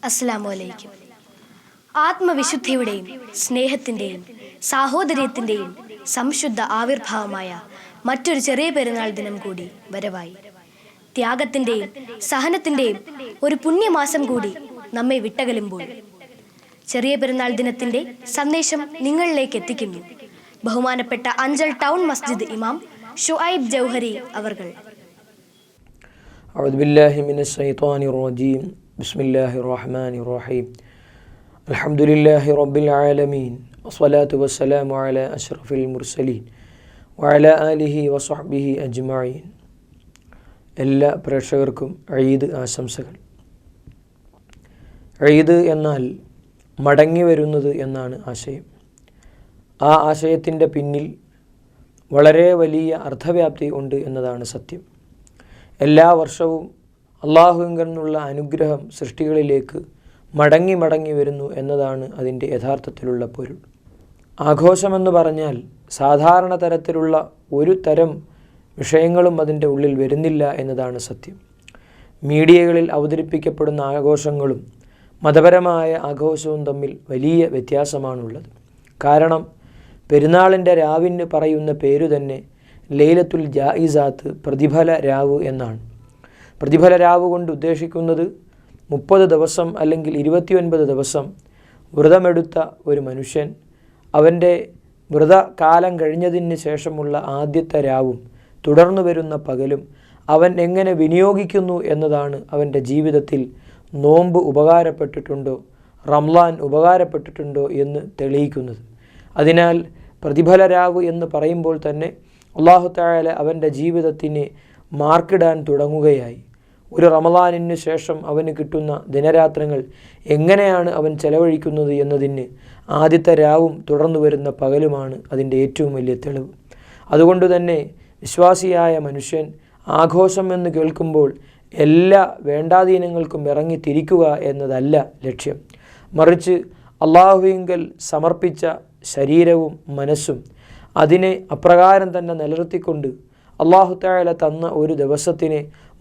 അസ്സലാമു അലൈക്കും. ആത്മവിശുദ്ധിയുടെയും സ്നേഹത്തിൻ്റെയും സാഹോദര്യത്തിൻ്റെയും സംശുദ്ധ ആവിർഭാവമായ മറ്റൊരു ചെറിയ പെരുന്നാൾ ദിനം കൂടി വരവായി. ത്യാഗത്തിൻ്റെയും സഹനത്തിൻ്റെയും ഒരു പുണ്യമാസം കൂടി നമ്മെ വിട്ടകലുമ്പോൾ ചെറിയ പെരുന്നാൾ ദിനത്തിൻ്റെ സന്ദേശം നിങ്ങളിലേക്ക് എത്തിക്കുന്നു ബഹുമാനപ്പെട്ട അഞ്ചൽ ടൗൺ മസ്ജിദ് ഇമാം ഷുഐബ് ജൗഹരി അവർകൾ. أعوذ بالله من الشيطان الرجيم بسم الله الرحمن الرحيم الحمد لله رب العالمين والصلاة والسلام على أشرف المرسلين وعلى آله وصحبه أجمعين. എല്ലാ പ്രേക്ഷകർക്കും ഈദ് ആശംസകൾ. ഈദ് എന്നാൽ മടങ്ങി വരുന്നത് എന്നാണ് ആശയം. ആ ആശയത്തിൻ്റെ പിന്നിൽ വളരെ വലിയ അർത്ഥവ്യാപ്തി ഉണ്ട് എന്നതാണ് സത്യം. എല്ലാ വർഷവും അള്ളാഹുവിൽ നിന്നുള്ള അനുഗ്രഹം സൃഷ്ടികളിലേക്ക് മടങ്ങി മടങ്ങി വരുന്നു എന്നതാണ് അതിൻ്റെ യഥാർത്ഥത്തിലുള്ള പൊരുൾ. ആഘോഷമെന്ന് പറഞ്ഞാൽ സാധാരണ തരത്തിലുള്ള ഒരു തരം വിഷയങ്ങളും അതിൻ്റെ ഉള്ളിൽ വരുന്നില്ല എന്നതാണ് സത്യം. മീഡിയകളിൽ അവതരിപ്പിക്കപ്പെടുന്ന ആഘോഷങ്ങളും മതപരമായ ആഘോഷവും തമ്മിൽ വലിയ വ്യത്യാസമാണുള്ളത്. കാരണം പെരുന്നാളിൻ്റെ രാവിന് പറയുന്ന പേരു തന്നെ ലൈലത്തുൽ ജായിസാത്ത്, പ്രതിഫല രാവ് എന്നാണ്. പ്രതിഫല രാവ് കൊണ്ട് ഉദ്ദേശിക്കുന്നത് 30 ദിവസം അല്ലെങ്കിൽ 29 ദിവസം വ്രതമെടുത്ത ഒരു മനുഷ്യൻ അവൻ്റെ വ്രതകാലം കഴിഞ്ഞതിന് ശേഷമുള്ള ആദ്യത്തെ രാവും തുടർന്നു വരുന്ന പകലും അവൻ എങ്ങനെ വിനിയോഗിക്കുന്നു എന്നതാണ് അവൻ്റെ ജീവിതത്തിൽ നോമ്പ് ഉപകാരപ്പെട്ടിട്ടുണ്ടോ, റംളാൻ ഉപകാരപ്പെട്ടിട്ടുണ്ടോ എന്ന് തെളിയിക്കുന്നത്. അതിനാൽ പ്രതിഫല രാവ് എന്ന് പറയുമ്പോൾ തന്നെ അല്ലാഹു തആല അവൻ്റെ ജീവിതത്തിന് മാർക്കിടാൻ തുടങ്ങുകയായി. ഒരു റമളാനിന് ശേഷം അവന് കിട്ടുന്ന ദിനരാത്രങ്ങൾ എങ്ങനെയാണ് അവൻ ചെലവഴിക്കുന്നത് എന്നതിന് ആദ്യത്തെ രാവും തുടർന്നു വരുന്ന പകലുമാണ് അതിൻ്റെ ഏറ്റവും വലിയ തെളിവ്. അതുകൊണ്ട് തന്നെ വിശ്വാസിയായ മനുഷ്യൻ ആഘോഷം എന്ന് കേൾക്കുമ്പോൾ എല്ലാ വേണ്ടാധീനങ്ങൾക്കും ഇറങ്ങി തിരിക്കുക എന്നതല്ല ലക്ഷ്യം. മറിച്ച് അള്ളാഹുവിങ്കൽ സമർപ്പിച്ച ശരീരവും മനസ്സും അതിനെ അപ്രകാരം തന്നെ നിലനിർത്തിക്കൊണ്ട് അല്ലാഹു തആല തന്ന ഒരു ദിവസത്തിനെ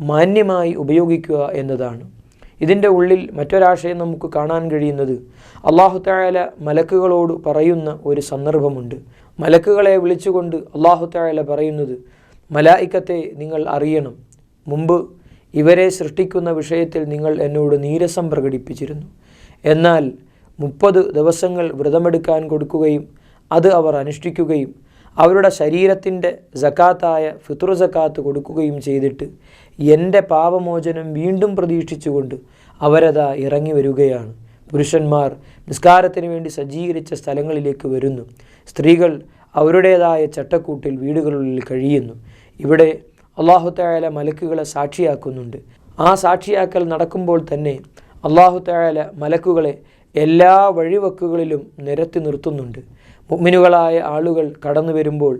മാന്യമായി ഉപയോഗിക്കുക എന്നതാണ്. ഇതിൻ്റെ ഉള്ളിൽ മറ്റൊരാശയം നമുക്ക് കാണാൻ കഴിയുന്നത് അല്ലാഹു തആല മലക്കുകളോട് പറയുന്ന ഒരു സന്ദർഭമുണ്ട്. മലക്കുകളെ വിളിച്ചുകൊണ്ട് അല്ലാഹു തആല പറയുന്നത്, മലായിക്കത്തെ നിങ്ങൾ അറിയണം, മുമ്പ് ഇവരെ സൃഷ്ടിക്കുന്ന വിഷയത്തിൽ നിങ്ങൾ എന്നോട് നീരസം പ്രകടിപ്പിച്ചിരുന്നു. എന്നാൽ 30 ദിവസങ്ങൾ വ്രതമെടുക്കാൻ കൊടുക്കുകയും അത് അവർ അനുഷ്ഠിക്കുകയും അവരുടെ ശരീരത്തിൻ്റെ സക്കാത്തായ ഫിത്ർ സക്കാത്ത് കൊടുക്കുകയും ചെയ്തിട്ട് എൻ്റെ പാപമോചനം വീണ്ടും പ്രതീക്ഷിച്ചുകൊണ്ട് അവരതാ ഇറങ്ങി വരികയാണ്. പുരുഷന്മാർ നിസ്കാരത്തിന് വേണ്ടി സജ്ജീകരിച്ച സ്ഥലങ്ങളിലേക്ക് വരുന്നു. സ്ത്രീകൾ അവരുടേതായ ചട്ടക്കൂട്ടിൽ വീടുകളിൽ കഴിയുന്നു. ഇവിടെ അല്ലാഹു തആല മലക്കുകളെ സാക്ഷിയാക്കുന്നുണ്ട്. ആ സാക്ഷിയാക്കൽ നടക്കുമ്പോൾ തന്നെ അല്ലാഹു തആല മലക്കുകളെ എല്ലാ വഴിവക്കുകളിലും നിരത്തി നിർത്തുന്നുണ്ട്. മുഅ്മിനുകളായ ആളുകൾ കടന്നു വരുമ്പോൾ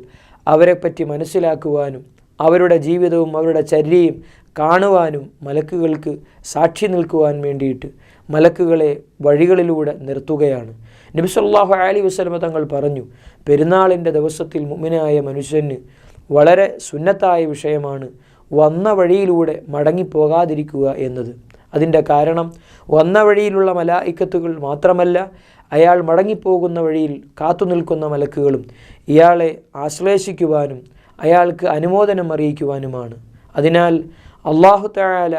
അവരെപ്പറ്റി മനസ്സിലാക്കുവാനും അവരുടെ ജീവിതവും അവരുടെ ചര്യയും കാണുവാനും മലക്കുകൾക്ക് സാക്ഷി നിൽക്കുവാൻ വേണ്ടിയിട്ട് മലക്കുകളെ വഴികളിലൂടെ നിർത്തുകയാണ്. നബി സല്ലല്ലാഹു അലൈഹി വസല്ലം തങ്ങൾ പറഞ്ഞു, പെരുന്നാളിൻ്റെ ദിവസത്തിൽ മുഅ്മിനായ മനുഷ്യന് വളരെ സുന്നത്തായ വിഷയമാണ് വന്ന വഴിയിലൂടെ മടങ്ങിപ്പോകാതിരിക്കുക എന്നത്. അതിൻ്റെ കാരണം വന്ന വഴിയിലുള്ള മലായിക്കത്തുകൾ മാത്രമല്ല, അയാൾ മടങ്ങിപ്പോകുന്ന വഴിയിൽ കാത്തു നിൽക്കുന്ന മലക്കുകളും ഇയാളെ ആശ്ലേഷിക്കുവാനും അയാൾക്ക് അനുമോദനം അറിയിക്കുവാനുമാണ്. അതിനാൽ അല്ലാഹു തആല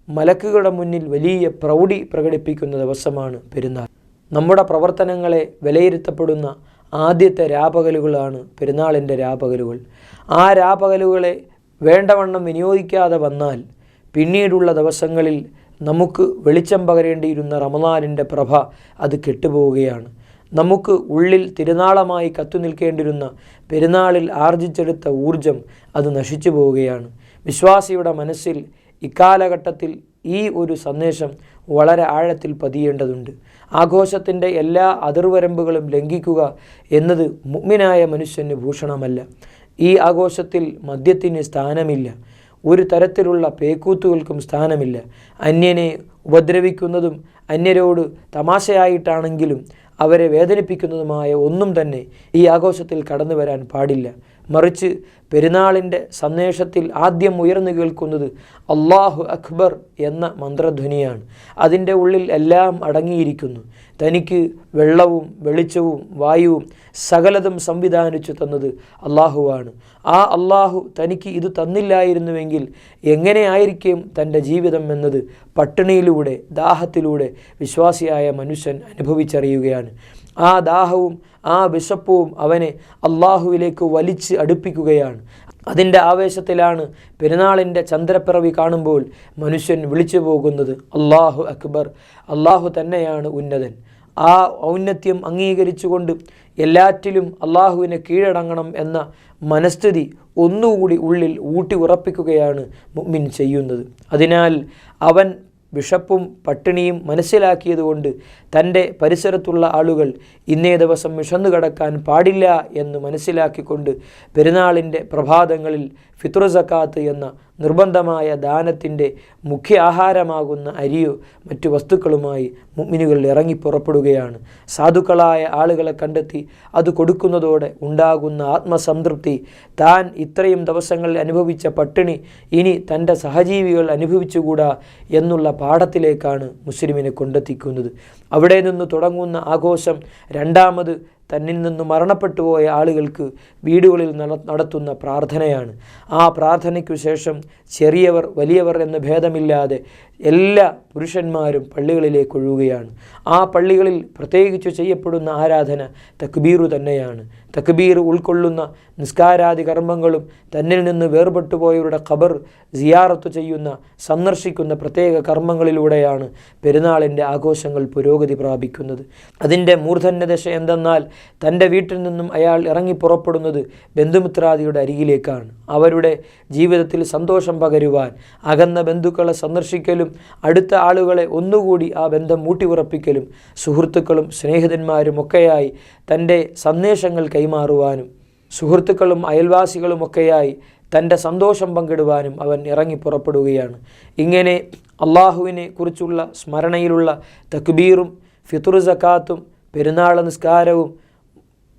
മലക്കുകളുടെ മുന്നിൽ വലിയ പ്രൗഢി പ്രകടിപ്പിക്കുന്ന ദിവസമാണ് പെരുന്നാൾ. നമ്മുടെ പ്രവർത്തനങ്ങളെ വിലയിരുത്തപ്പെടുന്ന ആദ്യത്തെ രാപകലുകളാണ് പെരുന്നാളിൻ്റെ രാപകലുകൾ. ആ രാപകലുകളെ വേണ്ടവണ്ണം വിനിയോഗിക്കാതെ വന്നാൽ പിന്നീടുള്ള ദിവസങ്ങളിൽ നമുക്ക് വെളിച്ചം പകരേണ്ടിയിരുന്ന റമളാനിൻ്റെ പ്രഭ അത് കെട്ടുപോവുകയാണ്. നമുക്ക് ഉള്ളിൽ തിരുനാളമായി കത്തു നിൽക്കേണ്ടിരുന്ന പെരുന്നാളിൽ ആർജിച്ചെടുത്ത ഊർജം അത് നശിച്ചു പോവുകയാണ്. വിശ്വാസിയുടെ മനസ്സിൽ ഇക്കാലഘട്ടത്തിൽ ഈ ഒരു സന്ദേശം വളരെ ആഴത്തിൽ പതിയേണ്ടതുണ്ട്. ആഘോഷത്തിൻ്റെ എല്ലാ അതിർവരമ്പുകളും ലംഘിക്കുക എന്നത് മുഅ്മിനായ മനുഷ്യന് ഭൂഷണമല്ല. ഈ ആഘോഷത്തിൽ മദ്യത്തിന് സ്ഥാനമില്ല, ഒരു തരത്തിലുള്ള പേക്കൂത്തുകൾക്കും സ്ഥാനമില്ല. അന്യനെ ഉപദ്രവിക്കുന്നതും അന്യരോട് തമാശയായിട്ടാണെങ്കിലും അവരെ വേദനിപ്പിക്കുന്നതുമായ ഒന്നും തന്നെ ഈ ആഘോഷത്തിൽ കടന്നു വരാൻ പാടില്ല. മറിച്ച് പെരുന്നാളിൻ്റെ സന്ദേശത്തിൽ ആദ്യം ഉയർന്നു കേൾക്കുന്നത് അല്ലാഹു അക്ബർ എന്ന മന്ത്രധ്വനിയാണ്. അതിൻ്റെ ഉള്ളിൽ എല്ലാം അടങ്ങിയിരിക്കുന്നു. തനിക്ക് വെള്ളവും വെളിച്ചവും വായുവും സകലതും സംവിധാനിച്ചു തന്നത് അള്ളാഹുവാണ്. ആ അള്ളാഹു തനിക്ക് ഇത് തന്നില്ലായിരുന്നുവെങ്കിൽ എങ്ങനെയായിരിക്കും തൻ്റെ ജീവിതം എന്നത് പട്ടിണിയിലൂടെ ദാഹത്തിലൂടെ വിശ്വാസിയായ മനുഷ്യൻ അനുഭവിച്ചറിയുകയാണ്. ആ ദാഹവും ആ വിശപ്പും അവനെ അള്ളാഹുവിലേക്ക് വലിച്ച് അടുപ്പിക്കുകയാണ്. അതിൻ്റെ ആവേശത്തിലാണ് പെരുന്നാളിൻ്റെ ചന്ദ്രപ്പിറവി കാണുമ്പോൾ മനുഷ്യൻ വിളിച്ചു പോകുന്നത് അല്ലാഹു അക്ബർ, അള്ളാഹു തന്നെയാണ് ഉന്നതൻ. ആ ഔന്നത്യം അംഗീകരിച്ചുകൊണ്ട് എല്ലാറ്റിലും അള്ളാഹുവിനെ കീഴടങ്ങണം എന്ന മനസ്ഥിതി ഒന്നുകൂടി ഉള്ളിൽ ഊട്ടി ഉറപ്പിക്കുകയാണ് മുഅ്മിൻ ചെയ്യുന്നത്. അതിനാൽ അവൻ വിശപ്പും പട്ടിണിയും മനസ്സിലാക്കിയതുകൊണ്ട് തൻ്റെ പരിസരത്തുള്ള ആളുകൾ ഇന്നേ ദിവസം വിശന്നു കിടക്കാൻ പാടില്ല എന്ന് മനസ്സിലാക്കിക്കൊണ്ട് പെരുന്നാളിൻ്റെ പ്രഭാതങ്ങളിൽ ഫിത്ർ സക്കാത്ത് എന്ന നിർബന്ധമായ ദാനത്തിൻ്റെ മുഖ്യ ആഹാരമാകുന്ന അരിയോ മറ്റു വസ്തുക്കളുമായി മുഅ്മിനുകൾ ഇറങ്ങി പുറപ്പെടുകയാണ്. സാധുക്കളായ ആളുകളെ കണ്ടെത്തി അത് കൊടുക്കുന്നതോടെ ഉണ്ടാകുന്ന ആത്മസംതൃപ്തി, താൻ ഇത്രയും ദിവസങ്ങളിൽ അനുഭവിച്ച പട്ടിണി ഇനി തൻ്റെ സഹജീവികൾ അനുഭവിച്ചുകൂടാ എന്നുള്ള പാഠത്തിലേക്കാണ് മുസ്ലിമിനെ കൊണ്ടെത്തിക്കുന്നത്. അവിടെ നിന്ന് തുടങ്ങുന്ന ആഘോഷം രണ്ടാമത് തന്നിൽ നിന്ന് മരണപ്പെട്ടു പോയ ആളുകൾക്ക് വീടുകളിൽ നടത്തുന്ന പ്രാർത്ഥനയാണ്. ആ പ്രാർത്ഥനയ്ക്കു ശേഷം ചെറിയവർ വലിയവർ എന്ന ഭേദമില്ലാതെ എല്ലാ പുരുഷന്മാരും പള്ളികളിലേക്ക് ഒഴുകുകയാണ്. ആ പള്ളികളിൽ പ്രത്യേകിച്ച് ചെയ്യപ്പെടുന്ന ആരാധന തക്ബീറു തന്നെയാണ്. തക്ബീർ ഉൾക്കൊള്ളുന്ന നിസ്കാരാദി കർമ്മങ്ങളും തന്നിൽ നിന്ന് വേർപെട്ടു പോയവരുടെ ഖബർ സിയാറത്ത് ചെയ്യുന്ന സന്ദർശിക്കുന്ന പ്രത്യേക കർമ്മങ്ങളിലൂടെയാണ് പെരുന്നാളിൻ്റെ ആഘോഷങ്ങൾ പുരോഗതി പ്രാപിക്കുന്നത്. അതിൻ്റെ മൂർധന്യദശ എന്തെന്നാൽ തൻ്റെ വീട്ടിൽ നിന്നും അയാൾ ഇറങ്ങി പുറപ്പെടുന്നത് ബന്ധുമിത്രാദിയുടെ അരികിലേക്കാണ്. അവരുടെ ജീവിതത്തിൽ സന്തോഷം പകരുവാൻ അകന്ന ബന്ധുക്കളെ സന്ദർശിക്കലും അടുത്ത ആളുകളെ ഒന്നുകൂടി ആ ബന്ധം ഊട്ടിയുറപ്പിക്കലും സുഹൃത്തുക്കളും സ്നേഹിതന്മാരും ഒക്കെയായി തൻ്റെ സന്ദേശങ്ങൾ കൈമാറുവാനും സുഹൃത്തുക്കളും അയൽവാസികളുമൊക്കെയായി തൻ്റെ സന്തോഷം പങ്കിടുവാനും അവൻ ഇറങ്ങി പുറപ്പെടുകയാണ്. ഇങ്ങനെ അള്ളാഹുവിനെ കുറിച്ചുള്ള സ്മരണയിലുള്ള തക്ബീറും ഫിത്ർ സക്കാത്തും പെരുന്നാൾ നിസ്കാരവും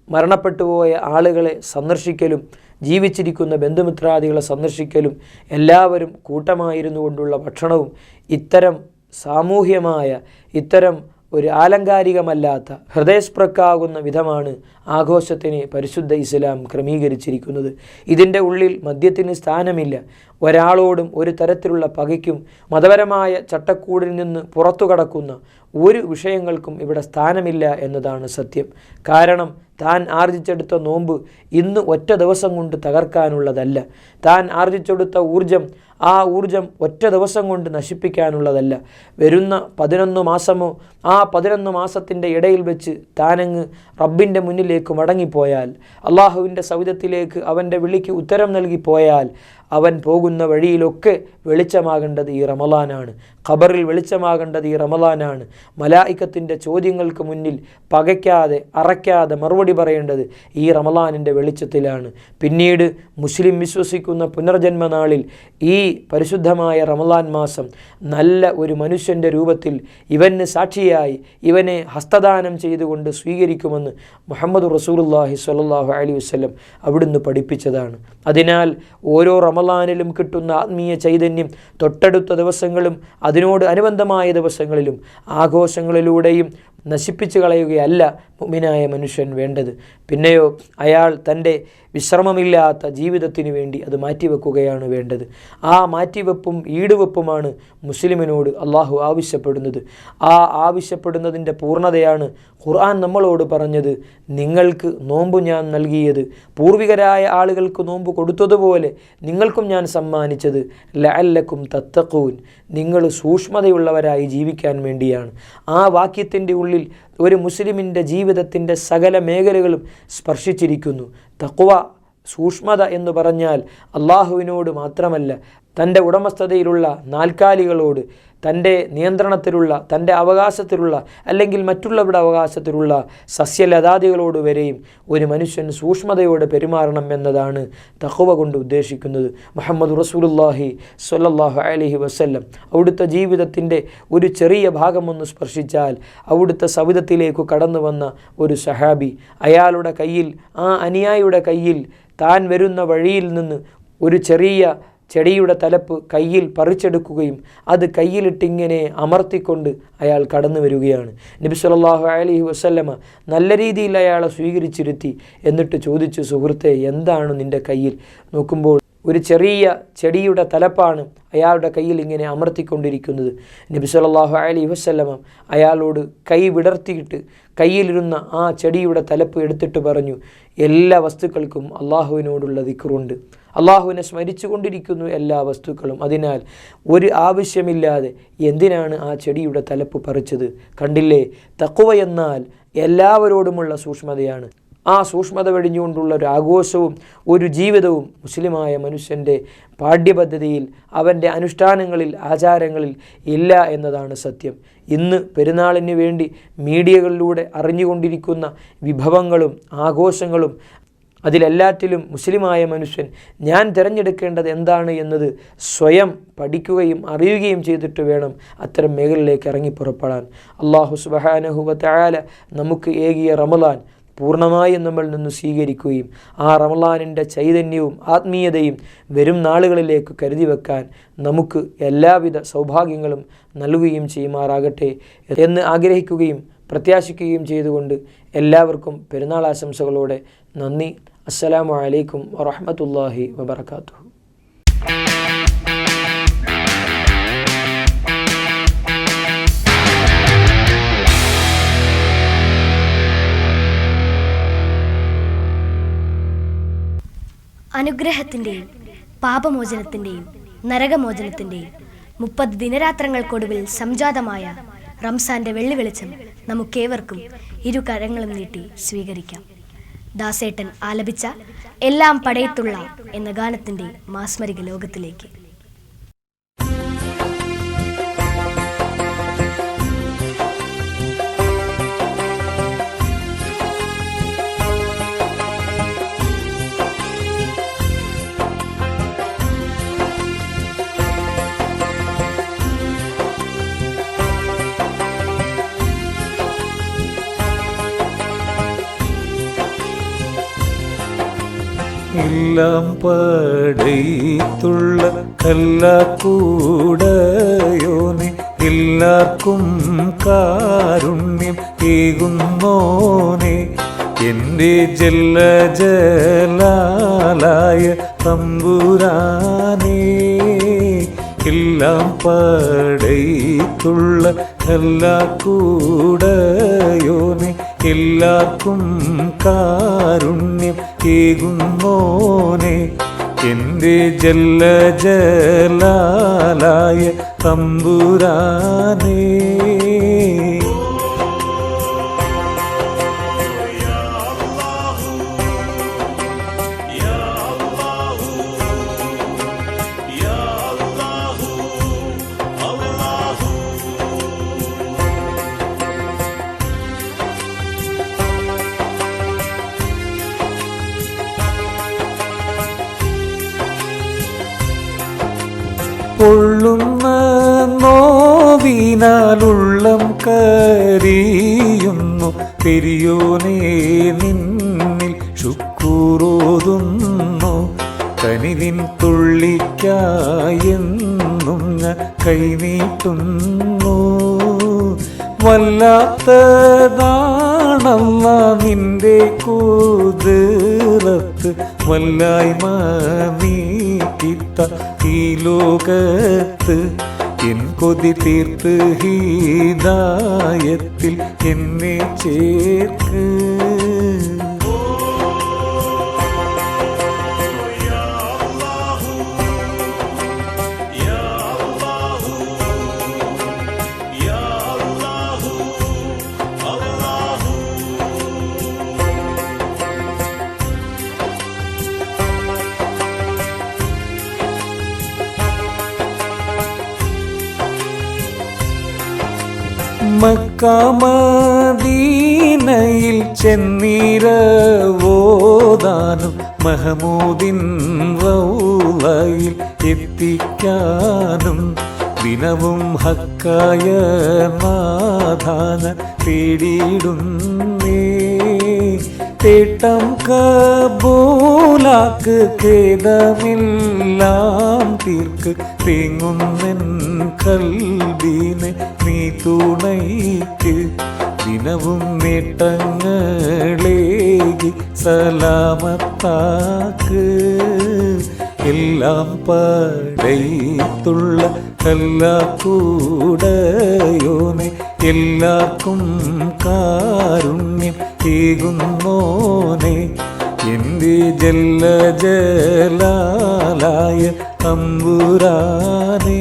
മരണപ്പെട്ടുപോയ ആളുകളെ സന്ദർശിക്കലും ജീവിച്ചിരിക്കുന്ന ബന്ധുമിത്രാദികളെ സന്ദർശിക്കലും എല്ലാവരും കൂട്ടമായിരുന്നു കൊണ്ടുള്ള ഭക്ഷണവും ഇത്തരം സാമൂഹ്യമായ ഇത്തരം ഒരു ആലങ്കാരികമല്ലാത്ത ഹൃദയസ്പൃക്കാകുന്ന വിധമാണ് ആഘോഷത്തിന് പരിശുദ്ധ ഇസ്ലാം ക്രമീകരിച്ചിരിക്കുന്നത്. ഇതിൻ്റെ ഉള്ളിൽ മദ്യത്തിന് സ്ഥാനമില്ല. ഒരാളോടും ഒരു തരത്തിലുള്ള പകയ്ക്കും മതപരമായ ചട്ടക്കൂടിൽ നിന്ന് പുറത്തു കടക്കുന്ന ഒരു വിഷയങ്ങൾക്കും ഇവിടെ സ്ഥാനമില്ല എന്നതാണ് സത്യം. കാരണം താൻ ആർജിച്ചെടുത്ത നോമ്പ് ഇന്ന് ഒറ്റ ദിവസം കൊണ്ട് തകർക്കാനുള്ളതല്ല. താൻ ആർജിച്ചെടുത്ത ഊർജം ആ ഊർജം ഒറ്റ ദിവസം കൊണ്ട് നശിപ്പിക്കാനുള്ളതല്ല. വരുന്ന 11 മാസമോ ആ 11 മാസത്തിൻ്റെ ഇടയിൽ വെച്ച് താനങ്ങ് റബ്ബിൻ്റെ മുന്നിലേക്ക് മടങ്ങിപ്പോയാൽ, അള്ളാഹുവിൻ്റെ സൗദത്തിലേക്ക് അവൻ്റെ വിളിക്ക് ഉത്തരം നൽകിപ്പോയാൽ അവൻ പോകുന്ന വഴിയിലൊക്കെ വെളിച്ചമാകേണ്ടത് ഈ റമളാനാണ്. ഖബറിൽ വെളിച്ചമാകേണ്ടത് ഈ റമളാനാണ്. മലായിക്കത്തിൻ്റെ ചോദ്യങ്ങൾക്ക് മുന്നിൽ പകയ്ക്കാതെ അറയ്ക്കാതെ മറുപടി പറയേണ്ടത് ഈ റമളാനിൻ്റെ വെളിച്ചത്തിലാണ്. പിന്നീട് മുസ്ലിം വിശ്വസിക്കുന്ന പുനർജന്മനാളിൽ ഈ പരിശുദ്ധമായ റമളാൻ മാസം നല്ല ഒരു മനുഷ്യൻ്റെ രൂപത്തിൽ ഇവന് സാക്ഷിയായി ഇവനെ ഹസ്തദാനം ചെയ്തുകൊണ്ട് സ്വീകരിക്കുമെന്ന് മുഹമ്മദ് റസൂലുള്ളാഹി സ്വല്ലല്ലാഹു അലൈഹി വസല്ലം അവിടുന്ന് പഠിപ്പിച്ചതാണ്. അതിനാൽ ഓരോ റമളാനിലും കിട്ടുന്ന ആത്മീയ ചൈതന്യം തൊട്ടടുത്ത ദിവസങ്ങളും അതിനോട് അനുബന്ധമായ ദിവസങ്ങളിലും ആഘോഷങ്ങളിലൂടെയും നശിപ്പിച്ചു കളയുകയല്ല മുഅ്മിനായ മനുഷ്യൻ വേണ്ടത്. പിന്നെയോ അയാൾ തൻ്റെ വിശ്രമമില്ലാത്ത ജീവിതത്തിന് വേണ്ടി അത് മാറ്റിവെക്കുകയാണ് വേണ്ടത്. ആ മാറ്റിവെപ്പും ഈടുവെപ്പുമാണ് മുസ്ലിമിനോട് അള്ളാഹു ആവശ്യപ്പെടുന്നത്. ആ ആവശ്യപ്പെടുന്നതിൻ്റെ പൂർണ്ണതയാണ് ഖുർആൻ നമ്മളോട് പറഞ്ഞത്. നിങ്ങൾക്ക് നോമ്പ് ഞാൻ നൽകിയത് പൂർവികരായ ആളുകൾക്ക് നോമ്പ് കൊടുത്തതുപോലെ നിങ്ങൾക്കും ഞാൻ സമ്മാനിച്ചത് ലഅല്ലക്കും തത്തഖൂൻ, നിങ്ങൾ സൂക്ഷ്മതയുള്ളവരായി ജീവിക്കാൻ വേണ്ടിയാണ്. ആ വാക്യത്തിൻ്റെ ഉള്ളിൽ ഒരു മുസ്ലിമിൻ്റെ ജീവിതത്തിൻ്റെ സകല മേഖലകളും സ്പർശിച്ചിരിക്കുന്നു. തഖ്വ, സൂക്ഷ്മത എന്ന് പറഞ്ഞാൽ അള്ളാഹുവിനോട് മാത്രമല്ല, തൻ്റെ ഉടമസ്ഥതയിലുള്ള നാൽക്കാലികളോട്, തൻ്റെ നിയന്ത്രണത്തിലുള്ള, തൻ്റെ അവകാശത്തിലുള്ള അല്ലെങ്കിൽ മറ്റുള്ളവരുടെ അവകാശത്തിലുള്ള സസ്യലതാദികളോട് വരെയും ഒരു മനുഷ്യൻ സൂക്ഷ്മതയോടെ പെരുമാറണം എന്നതാണ് തഖ്വ കൊണ്ട് ഉദ്ദേശിക്കുന്നത്. മുഹമ്മദ് റസൂലുള്ളാഹി സ്വല്ലല്ലാഹു അലൈഹി വസല്ലം അവിടുത്തെ ജീവിതത്തിൻ്റെ ഒരു ചെറിയ ഭാഗമൊന്ന് സ്പർശിച്ചാൽ അവിടുത്തെ സവിധത്തിലേക്ക് കടന്നു വന്ന ഒരു സഹാബി, അയാളുടെ കയ്യിൽ, ആ അനുയായിയുടെ കയ്യിൽ താൻ വരുന്ന വഴിയിൽ നിന്ന് ഒരു ചെറിയ ചെടിയുടെ തലപ്പ് കയ്യിൽ പറിച്ചെടുക്കുകയും അത് കയ്യിലിട്ടിങ്ങനെ അമർത്തിക്കൊണ്ട് അയാൾ കടന്നു വരികയാണ്. നബി സല്ലല്ലാഹു അലൈഹി വസല്ലമ നല്ല രീതിയിൽ അയാളെ സ്വീകരിച്ചിരുത്തി. എന്നിട്ട് ചോദിച്ചു, സുഹൃത്തെ, എന്താണ് നിൻ്റെ കയ്യിൽ? നോക്കുമ്പോൾ ഒരു ചെറിയ ചെടിയുടെ തലപ്പാണ് അയാളുടെ കയ്യിൽ ഇങ്ങനെ അമർത്തിക്കൊണ്ടിരിക്കുന്നത്. നബി സല്ലല്ലാഹു അലൈഹി വസല്ലമ അയാളോട് കൈ വിടർത്തിയിട്ട് കയ്യിലിരുന്ന ആ ചെടിയുടെ തലപ്പ് എടുത്തിട്ട് പറഞ്ഞു, എല്ലാ വസ്തുക്കൾക്കും അള്ളാഹുവിനോടുള്ള ദിക്റുണ്ട്. അള്ളാഹുവിനെ സ്മരിച്ചു കൊണ്ടിരിക്കുന്നു എല്ലാ വസ്തുക്കളും. അതിനാൽ ഒരു ആവശ്യമില്ലാതെ എന്തിനാണ് ആ ചെടിയുടെ തലപ്പ് പറിച്ചത്? കണ്ടില്ലേ, തഖ്വ എന്നാൽ എല്ലാവരോടുമുള്ള സൂക്ഷ്മതയാണ്. ആ സൂക്ഷ്മത വെടിഞ്ഞുകൊണ്ടുള്ള ഒരു ആഘോഷവും ഒരു ജീവിതവും മുസ്ലിമായ മനുഷ്യൻ്റെ പാഠ്യപദ്ധതിയിൽ, അവൻ്റെ അനുഷ്ഠാനങ്ങളിൽ, ആചാരങ്ങളിൽ ഇല്ല എന്നതാണ് സത്യം. ഇന്ന് പെരുന്നാളിന് വേണ്ടി മീഡിയകളിലൂടെ അറിഞ്ഞുകൊണ്ടിരിക്കുന്ന വിഭവങ്ങളും ആഘോഷങ്ങളും, അതിലെല്ലാറ്റിലും മുസ്ലിമായ മനുഷ്യൻ ഞാൻ തിരഞ്ഞെടുക്കേണ്ടത് എന്താണ് എന്നത് സ്വയം പഠിക്കുകയും അറിയുകയും ചെയ്തിട്ട് വേണം അത്തരം മേഖലയിലേക്ക് ഇറങ്ങിപ്പുറപ്പെടാൻ. അല്ലാഹു സുബ്ഹാനഹു വ തആല നമുക്ക് ഏകിയ റമളാൻ പൂർണ്ണമായും നമ്മൾ നിന്ന് സ്വീകരിക്കുകയും ആ റമളാനിൻ്റെ ചൈതന്യവും ആത്മീയതയും വരും നാളുകളിലേക്ക് കരുതി വെക്കാൻ നമുക്ക് എല്ലാവിധ സൗഭാഗ്യങ്ങളും നൽകുകയും ചെയ്യുമാറാകട്ടെ എന്ന് ആഗ്രഹിക്കുകയും പ്രത്യാശിക്കുകയും ചെയ്തുകൊണ്ട് എല്ലാവർക്കും പെരുന്നാൾ ആശംസകളോടെ നന്ദി. അസ്സലാമു അലൈക്കും വറഹ്മത്തുള്ളാഹി വബറകാതുഹു. അനുഗ്രഹത്തിൻ്റെയും പാപമോചനത്തിൻ്റെയും നരകമോചനത്തിൻ്റെയും 30 ദിനരാത്രങ്ങൾക്കൊടുവിൽ സംജാതമായ റംസാൻ്റെ വെള്ളി വെളിച്ചം നമുക്കേവർക്കും ഇരു കരങ്ങളും നീട്ടി സ്വീകരിക്കാം. ദാസേട്ടൻ ആലപിച്ച എല്ലാം പടയത്തുള്ള എന്ന ഗാനത്തിൻ്റെ മാസ്മരിക ലോകത്തിലേക്ക്. എല്ലാം പടയ്ത്തുള്ള കല്ലാക്കൂടയോനെ, എല്ലാവർക്കും കാരുണ്യം ഏകുന്നോനെ, എൻ്റെ ജല്ല ജലാലായ തമ്പുരാനേ. എല്ലാം പടയ്ത്തുള്ള കല്ലാക്കൂടയോനെ, എല്ലാവർക്കും കാരുണ്യം ഏകുന്നോനെ, എൻ്റെ ജല്ല ജലാലായ തമ്പുരാനേ. പൊള്ളുന്ന നോവിനാലുള്ളം കരിയുന്നു, പെരിയോനേ നിന്നിൽ ശുക്കൂറോതുന്നു, കനിവിൻ തുള്ളിക്കായെന്നും ഞാൻ കൈനീട്ടുന്നു. വല്ലാത്തതാണല്ല നിന്റെ കുതിരത്ത്, വല്ലായ്മ നീക്കിത്ത ഈ ലോകത്ത്, എൻ കൊതി തീർത്ത് ഹിദായത്തിൽ എന്നെ ചേർക്ക്. മദീനയിൽ ചെന്നിരവോദാനും മഹമൂദിൻ റൗളയിൽ എത്തിക്കാനും ദിനവും ഹക്കായ നാഥാന തേടിയിടുന്നേ. തേട്ടം കബൂലാക്ക് ഖേദമെല്ലാം തീർക്ക് തേങ്ങുന്നെൻ കൽബിനെ നീ തുണയ്ക്ക്. ദിനവും നേട്ടങ്ങളേകി സലാമത്താക്ക്. എല്ലാം പടൈത്തുള്ള കല്ലാക്കൂടയോനെ എല്ലാവർക്കും കാരുണ്യം ഏകുന്നോനെ. എൻ്റെ ജല്ല ജലാലായ തമ്പുരാനേ.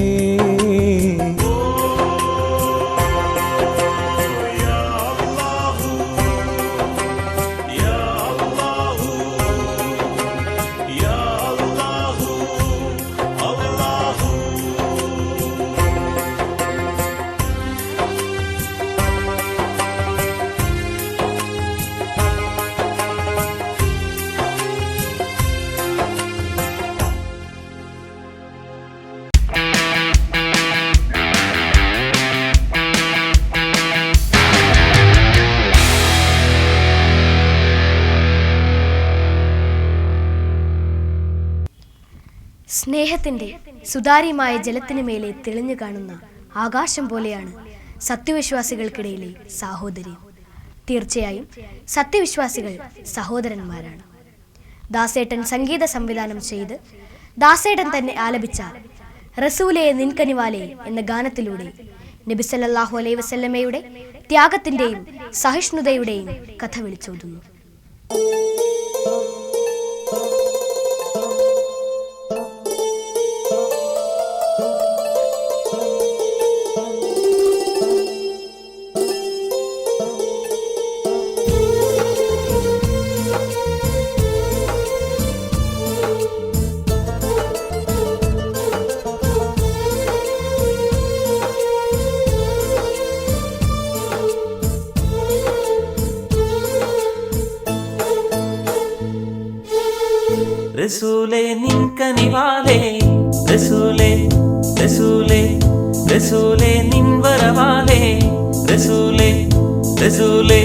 സ്നേഹത്തിൻ്റെ സുതാര്യമായ ജലത്തിനു മേലെ തെളിഞ്ഞു കാണുന്ന ആകാശം പോലെയാണ് സത്യവിശ്വാസികൾക്കിടയിലെ സാഹോദര്യം. തീർച്ചയായും സത്യവിശ്വാസികൾ സഹോദരന്മാരാണ്. ദാസേട്ടൻ സംഗീത സംവിധാനം ചെയ്ത് ദാസേട്ടൻ തന്നെ ആലപിച്ച റസൂലേ നിൻകനിവാലേ എന്ന ഗാനത്തിലൂടെ നബി സല്ലല്ലാഹു അലൈഹി വസല്ലമയുടെ ത്യാഗത്തിൻ്റെയും സഹിഷ്ണുതയുടെയും കഥ വിളിച്ചോതുന്നു. റസൂലേ നിൻകനിവാലേ റസൂലേ റസൂലേ റസൂലേ നിൻവരവാലേ റസൂലേ റസൂലേ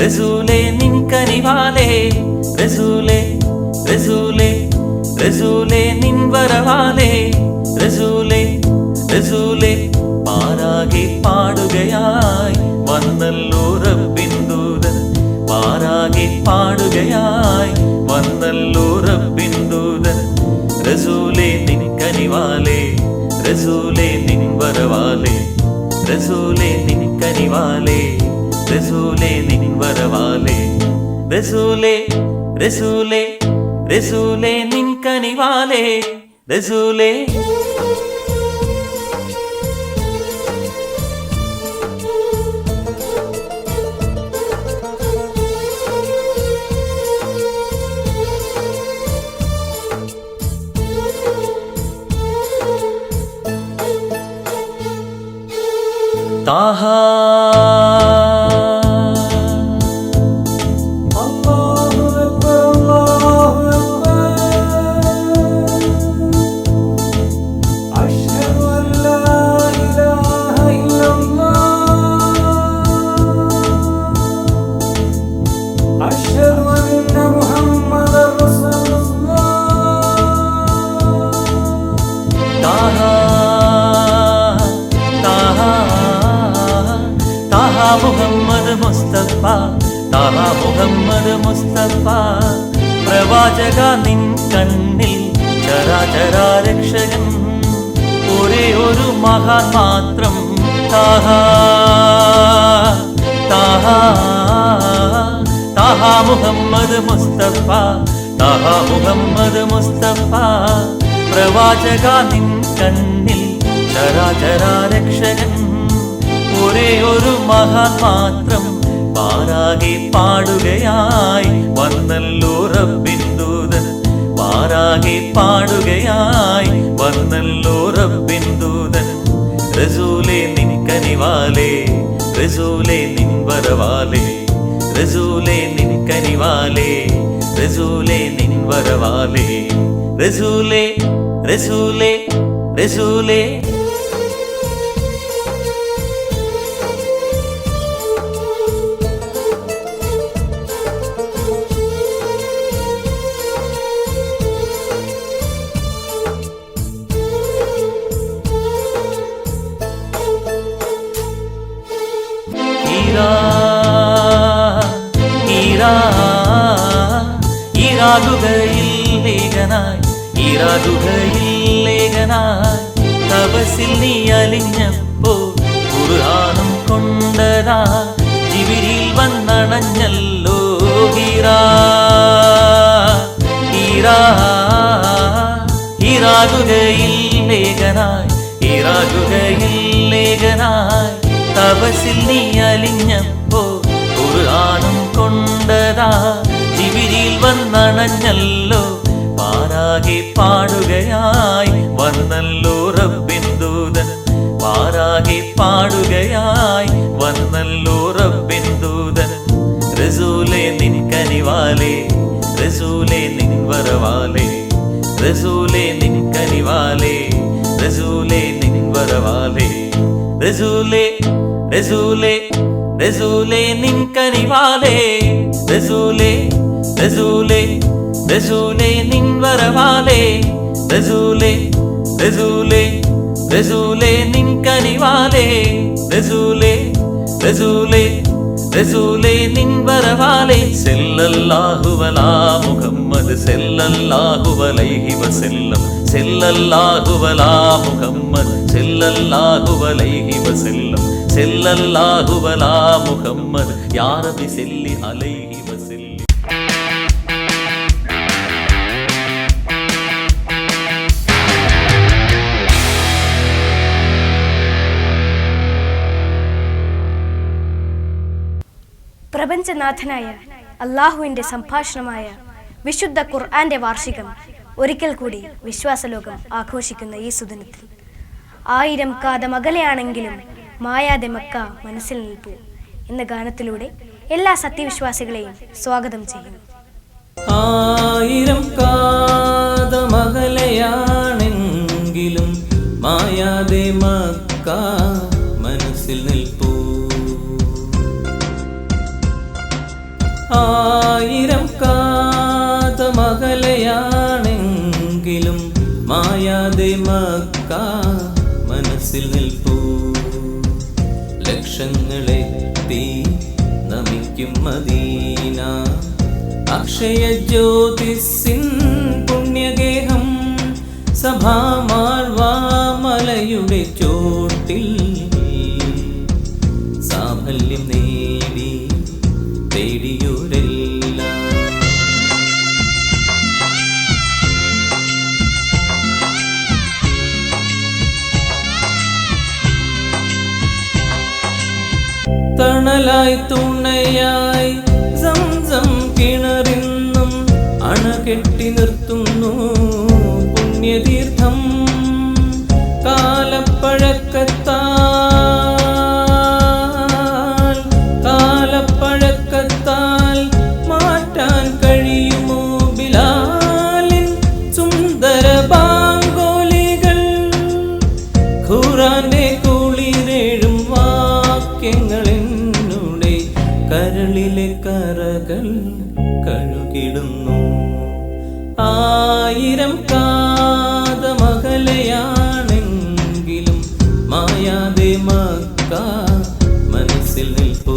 റസൂലേ നിൻകനിവാലേ റസൂലേ റസൂലേ റസൂലേ നിൻവരവാലേ റസൂലേ റസൂലേ. പാരാകെ പാടുകയായി വന്നല്ലോ റബ്ബിൻ ദൂതൻ. പാരാകെ പാടുകയായി വന്നല്ലോ റബ്ബിൻ ദൂതൻ. റസൂലേ നിൻകനിവാലേ റസൂലേ നിൻവരവാലേ റസൂലേ നിൻകനിവാലേ റസൂലേ നിൻവരവാലേ റസൂലേ റസൂലേ റസൂലേ നിൻകനിവാലേ റസൂലേ. താഹാ അല്ലാഹു അക്ബർ അല്ലാഹു അക്ബർ. അശ്ഹദു അൻ ലാ ഇലാഹ ഇല്ലല്ലാഹ്. അശ്ഹദു അന്ന മുഹമ്മദർ റസൂലുള്ളാഹ്. താഹാ മുഹമ്മദ് മുസ്തഫ താഹാ മുഹമ്മദ് മുസ്തഫ. പ്രവാചക നിൻ കണ്ണിൽ ചരാചരാരക്ഷകൻ ഒരേ ഒരു മഹാൻ മാത്രം. താഹാ താഹാ താഹാ മുഹമ്മദ് മുസ്തഫ താഹാ മുഹമ്മദ് മുസ്തഫ. പ്രവാചക നിൻ കണ്ണിൽ ചരാചരാരക്ഷകൻ ഒരേ ഒരു മഹാൻ മാത്രം. പാരാകെ പാടുകയായി വന്നല്ലോ റബ്ബിൻ ദൂതൻ. പാരാകെ പാടുകയായി വന്നല്ലോ റബ്ബിൻ ദൂതൻ. റസൂലേ നിൻകനിവാലേ റസൂലേ നിൻ വരവാലേ റസൂലേ നിൻ കനിവാലേ റസൂലേ നിൻ വരവാലേ റസൂലേ റസൂലേ റസൂലേ ഈരാകുകയില്ലേകനായി തപസിൽ നീ അലിഞ്ഞപ്പോ ഖുർആനും കൊണ്ടതാ ജിബ്രീൽ വന്നണഞ്ഞല്ലോ ഈരാകുകയില്ലേകനായി തപസിൽ നീ അലിഞ്ഞപ്പോ ഖുർആനും കൊണ്ടതാ ജിബ്രീൽ വന്നണഞ്ഞല്ലോ പാരാകെ പാടുകയായി വന്നല്ലോ റബ്ബിൻ ദൂതൻ പാരാകെ പാടുകയായി വന്നല്ലോ റബ്ബിൻ ദൂതൻ റസൂലേ നിൻ കനിവാലേ റസൂലേ നിൻ വരവാലേ റസൂലേ നിൻ കനിവാലേ റസൂലേ നിൻ വരവാലേ റസൂലേ റസൂലേ റസൂലേ നിൻ കനിവാലേ റസൂലേ റസൂലേ റസൂലേ നിൻ വരവാലേ റസൂലേ റസൂലേ റസൂലേ നിൻ കനിവാലേ റസൂലേ റസൂലേ റസൂലേ നിൻ വരവാലേ സല്ലല്ലാഹു അലാ മുഹമ്മദ് സല്ലല്ലാഹു അലൈഹി വസല്ലം സല്ലല്ലാഹു അലാ മുഹമ്മദ് സല്ലല്ലാഹു അലൈഹി വസല്ലം സല്ലല്ലാഹു അലാ മുഹമ്മദ് യാ റബ്ബി സല്ലി അലൈഹി വസല്ലം. പ്രപഞ്ചനാഥനായ അള്ളാഹുവിൻ്റെ സംഭാഷണമായ വിശുദ്ധ ഖുർആന്റെ വാർഷികം ഒരിക്കൽ കൂടി വിശ്വാസലോകം ആഘോഷിക്കുന്ന ഈ സുദിനത്തിൽ 1000 കാതം അകലെയാണെങ്കിലും മായാതെ മക്ക മനസ്സിൽ നിൽപ്പൂ എന്ന ഗാനത്തിലൂടെ എല്ലാ സത്യവിശ്വാസികളെയും സ്വാഗതം ചെയ്യുന്നു. 1000 കാതം അകലെയാണെങ്കിലും മായാതെ മക്ക മനസ്സിൽ നിൽപ്പൂ 1000 കാതം അകലെയാണെങ്കിലും മായാതെ മക്ക മനസ്സിൽ നിൽപ്പൂ ലക്ഷങ്ങളെത്തി നമിക്കും മദീന അക്ഷയ ജ്യോതിസിൻ പുണ്യഗേഹം സഭാമാൾവാമലയുടെ ചോട്ടിൽ സാഫല്യം നേടി തേടിയോരെല്ലാം തണലായി തുണയായി സംസം കിണറിന്നും അണകെട്ടി നിർത്തുന്നു പുണ്യതീർത്ഥം കാലപ്പഴക്കത്താൽ മാറ്റാൻ കഴിയുമോ ബിലാലിൻ സുന്ദര ബാങ്കോലികൾ ഖുർആന്റെ കുളിരേഴും വാക്യങ്ങളെന്നുടെ കരളിലെ കറകൾ കഴുകിടുന്നു 1000 കാതമകലയാണെങ്കിലും മായാതെ മക്ക മനസ്സിൽ നിൽപ്പൂ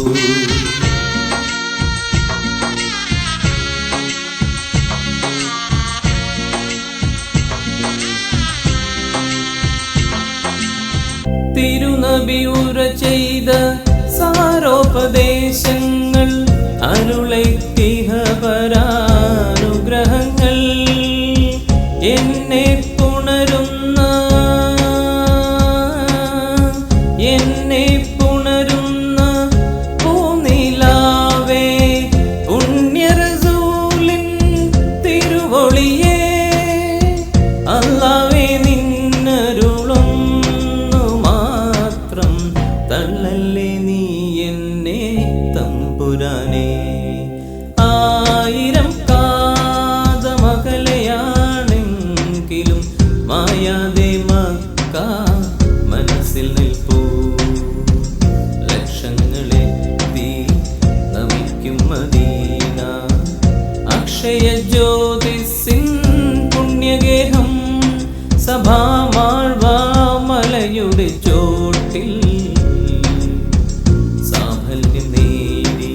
തിരുനബി ഉര ചെയ്ത സാരോപദേശങ്ങൾ അരുളൈത്തിഹപരാനുഗ്രഹങ്ങൾ എന്നെ പുണരുന്ന പൂനിലാവേ പുണ്യറസൂലിൻ തിരുവൊളിയേ അല്ലാഹുവേ നിന്നരുളുന്നു മാത്രം തള്ളല്ലേ നീ ആയിരം കാതമകലെയാണെങ്കിലും മായാതെ മക്ക മനസ്സിൽ നിൽപ്പൂ. ലക്ഷങ്ങളെ തീ നമിക്കും മദീന, അക്ഷയ ജ്യോതിസിൻ പുണ്യഗേഹം, സഭാമാൾവാമലയുടെ ചോട്ടിൽ സാഫല്യം നേടി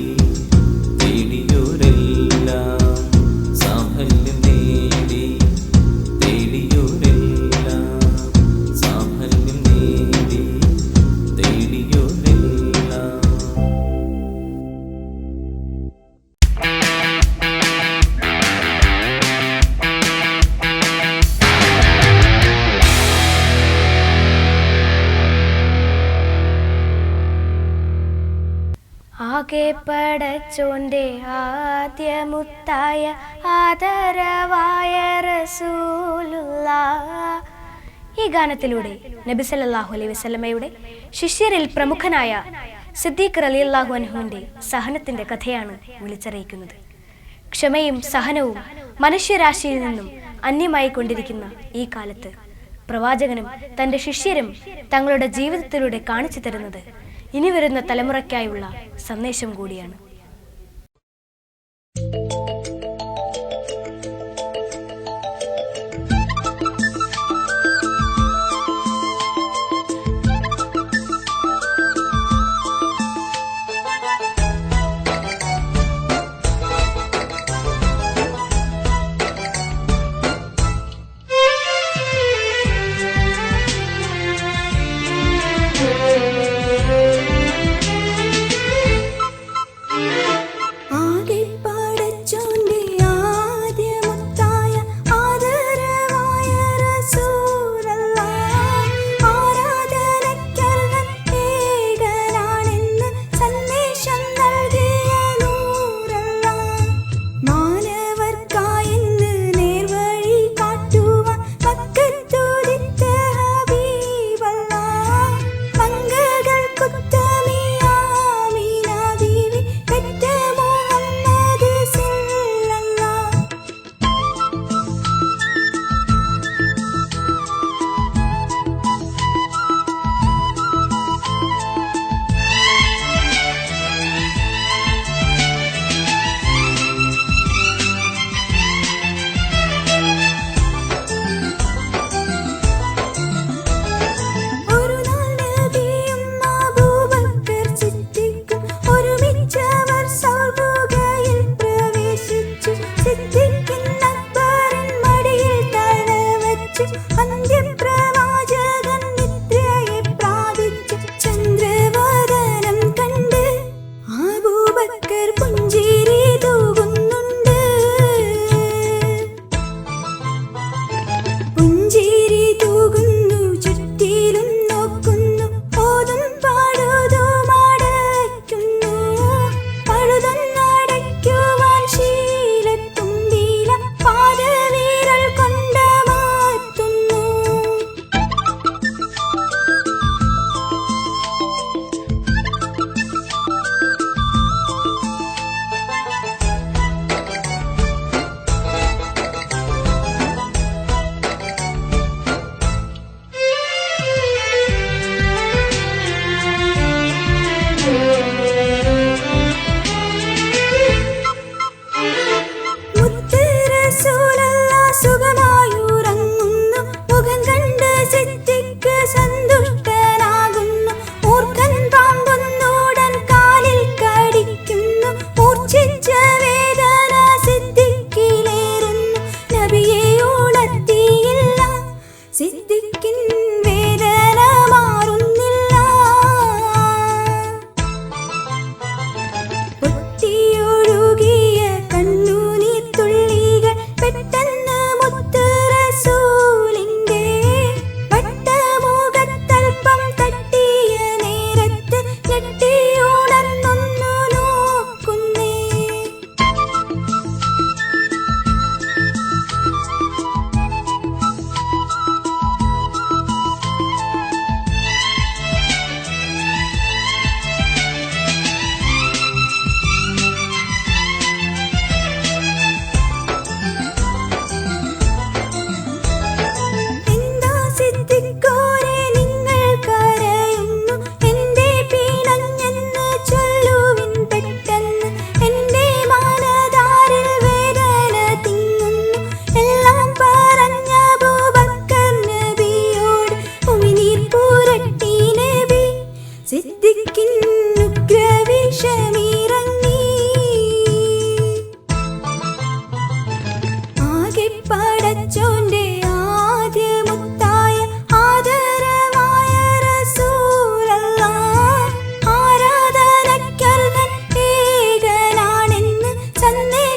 തേടിയോരെല്ലാം, സാഫല്യം നേടി തേടിയോരെല്ലാം, സാഫല്യം നേടി തേടിയോരെല്ലാം. ആകെ പടച്ചോന്റെ ആദ്യമുത്തായ ആദരവായ റസൂലുള്ളാഹ്. ഈ ഗാനത്തിലൂടെ നബി സല്ലല്ലാഹു അലൈഹി വസല്ലമയുടെ ശിഷ്യരിൽ പ്രമുഖനായ സിദ്ദീഖ് റളിയല്ലാഹു അൻഹുവിന്റെ സഹനത്തിന്റെ കഥയാണ് വിളിച്ചറിയിക്കുന്നത്. ക്ഷമയും സഹനവും മനുഷ്യരാശിയിൽ നിന്നും അന്യമായി കൊണ്ടിരിക്കുന്ന ഈ കാലത്ത് പ്രവാചകനും തന്റെ ശിഷ്യരും തങ്ങളുടെ ജീവിതത്തിലൂടെ കാണിച്ചു തരുന്നത് ഇനി വരുന്ന തലമുറയ്ക്കായുള്ള സന്ദേശം കൂടിയാണ്.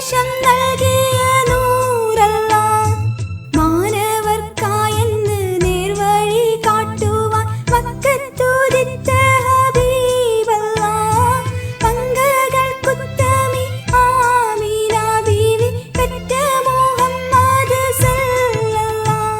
സന്ദേശം നൽകിയ നൂറല്ല, മാനവർക്കായെന്ന് നേർവഴി കാട്ടുവാൻ മക്കത്തുദിച്ച ഹബീബല്ല. പങ്കകൾക്കുത്തമി ആമിന ബീവി പെറ്റ മുഹമ്മദ് സല്ലല്ലാഹ്.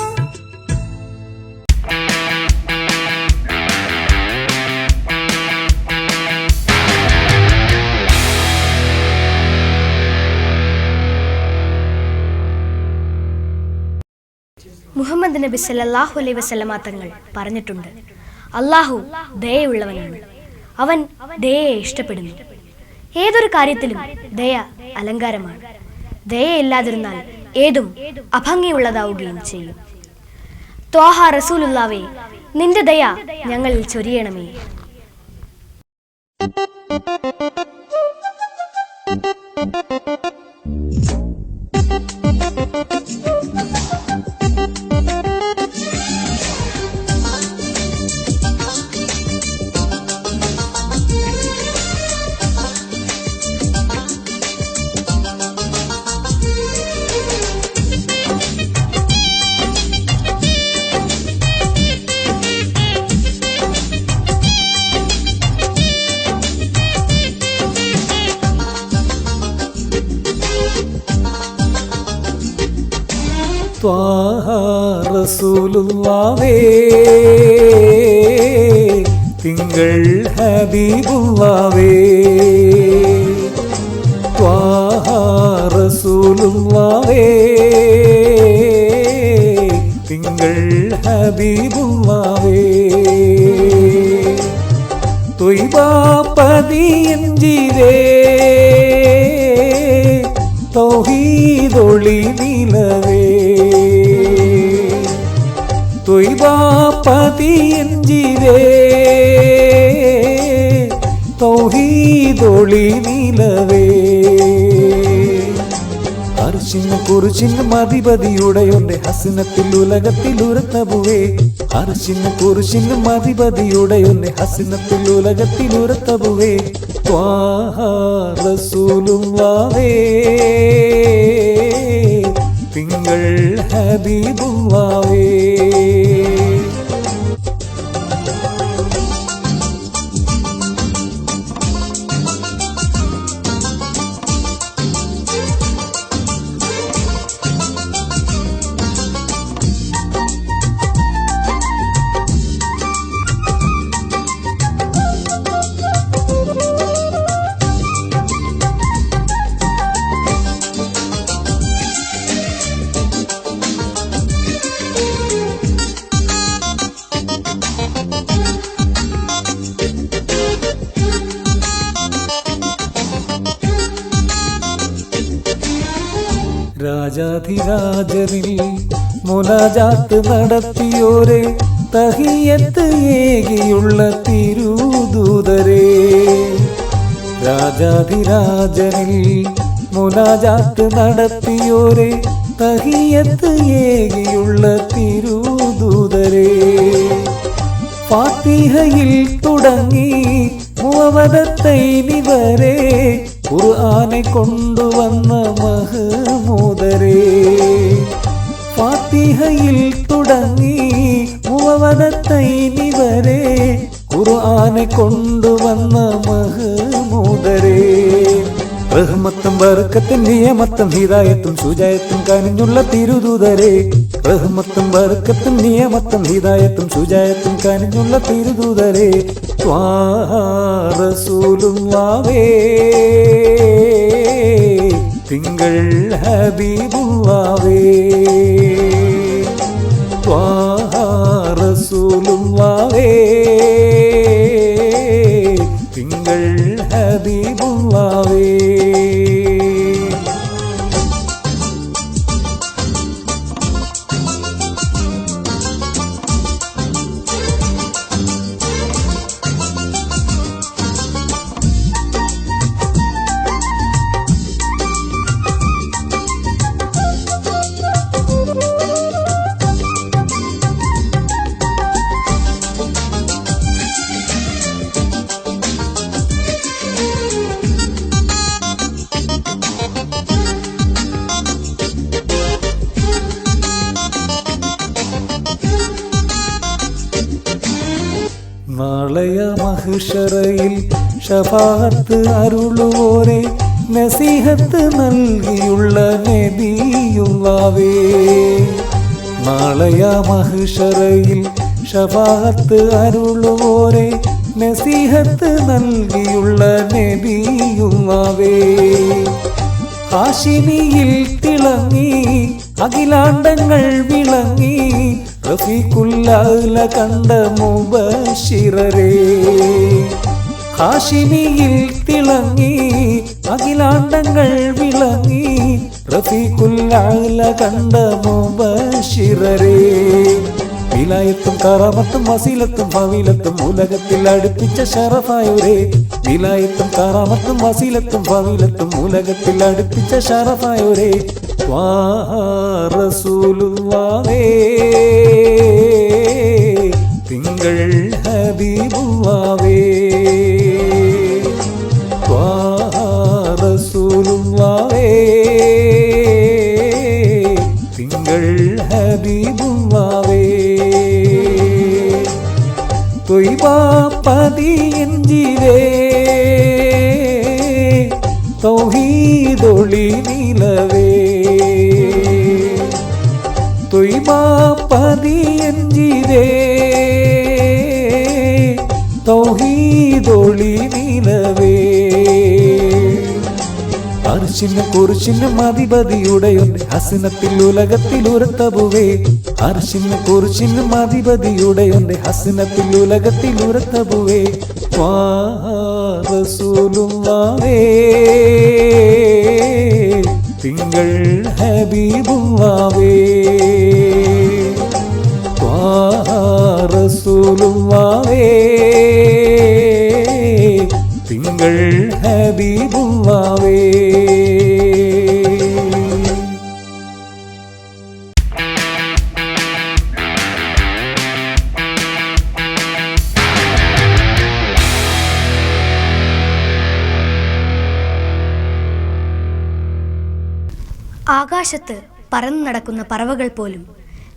മുഹമ്മദ് നബി സല്ലല്ലാഹു അലൈഹി വസല്ലമ തങ്ങൾ പറഞ്ഞിട്ടുണ്ട്, അള്ളാഹു ദയയുള്ളവനാണ്, അവൻ ദയയെ ഇഷ്ടപ്പെടുന്നു. ഏതൊരു കാര്യത്തിലും ദയ അലങ്കാരമാണ്. ദയയില്ലാതിരുന്നാൽ ഏതും അഭംഗിയുള്ളതാവുകയും ചെയ്യും. ത്വാഹ റസൂലുള്ളാവേ, നിന്റെ ദയ ഞങ്ങളിൽ ചൊരിയണമേ. ത്വാഹ റസൂലുള്ളാവേ, തിങ്കൾ ഹബീബുള്ളാവേ. ത്വാഹ റസൂലുള്ളാവേ, തിങ്കൾ ഹബീബുള്ളാവേ. ത്വയ്ബാ പതിയൻ ജീവേ, തൗഹീദൊളി നിലവേ. ത്വയ്ബാ പതിയൻ ജീവേ, തൗഹീദൊളി നിലവേ. അർശിന് കുറിശിന് മതിപതിയുടെയൊന്റെ ഹസനത്തിൽ ഉലകത്തിൽ ഉരത്തബുവേ. അർശിന് കുറിശിന് മതിപതിയുടെയൊന്റെ ഹസനത്തിൽ ഉലകത്തിൽ ഉരത്തബുവേ. ത്വാഹ റസൂലുള്ളാവേ, തിങ്കൾ ഹബീബുള്ളാവേ. രാജാധിരാജനിൽ മുനാജാത്ത് നടത്തിയോരെ, തഹിയത്ത് ഏകിയുള്ള തിരുദൂതരേ. രാജാധിരാജനിൽ മുനാജാത്ത് നടത്തിയോരെ, തഹിയത്ത് ഏകിയുള്ള തിരുദൂതരേ. ഫാത്തിഹയിൽ തുടങ്ങി മുഅവ്വദത്തൈനി വരെ ഖുർആനെ കൊണ്ടുവന്ന മഹ്മൂദരേ. ഫാത്തിഹയിൽ തുടങ്ങി മുഅവ്വദത്തൈനി വരെ ഖുർആനെ കൊണ്ടുവന്ന മഹ്മൂദരേ. റഹ്മത്തും ബർക്കത്തും നിയമത്തും ഹിദായത്തും ശുജായത്തും കനിഞ്ഞുള്ള തിരുദൂതരേ. റഹ്മത്തും ബർക്കത്തും നിയമത്തും ഹിദായത്തും ശുജായത്തും കനിഞ്ഞുള്ള തിരുദൂതരേ. ത്വാഹ റസൂലുള്ളാവേ, തിങ്കൾ ഹബീബുള്ളാവേ. ത്വാഹ റസൂലുള്ളാവേ, തിങ്കൾ ഹബീബുള്ളാവേ. മഹ്ശറയിൽ ഷഫാഅത്ത് അരുളുവോരെ നസീഹത്ത് നൽകിയുള്ള നബിയുള്ളാവേ നാളെയ മഹ്ശറയിൽ ഷഫാഅത്ത് അരുളുവോരെ നസീഹത്ത് നൽകിയുള്ള നബിയുള്ളാവേ ഹാഷിമിയിൽ തിളങ്ങി അഖിലാണ്ടങ്ങൾ വിളങ്ങി റഫീഖുൽ കണ്ട മുബശിറരേ ഹാഷിമിയിൽ തിളങ്ങി അഖിലാണ്ടങ്ങൾ വിളങ്ങി റഫീഖുൽ കണ്ട മുബശിറരേ വിലായത്തും കറാമത്തും വസീലത്തും ഫവീലത്തും ഉലകത്തിൽ അടുപ്പിച്ച ഷറഫായോരേ വിലായത്തും കറാമത്തും വസീലത്തും ഫവീലത്തും ഉലകത്തിൽ അടുപ്പിച്ച ഷറഫായോരേ ത്വാഹ റസൂലുള്ളാഹേ തിങ്കൾ ഹബീബുള്ളാഹേ ത്വാഹ റസൂലുള്ളാഹേ തിങ്കൾ ഹബീബുള്ളാഹേ തൊയ്ബാ പതിയഞ്ചിരേ തൗഹീദൊളി നിലവേ തൊയ്ബാ പതിയഞ്ചിരേ തൗഹീദൊളി നിലവേ അർശിന് കുറിശിനും അധിപതിയുടെയൊന്ന് ഹസനത്തിൽ ഉലകത്തിൽ ഉരത്തബുവേ അർശിന് കുറിശിനും അധിപതിയുടെയൊന്ന് ഹസനത്തിൽ ഉലകത്തിൽ ഉരത്തബുവേ റസൂലുള്ളാഹേ തിങ്കൾ ഹബീബുള്ളാഹേ റസൂലുള്ളാഹേ തിങ്കൾ ഹബീബുള്ളാഹേ ആകാശത്ത് പറന്നു നടക്കുന്ന പറവകൾ പോലും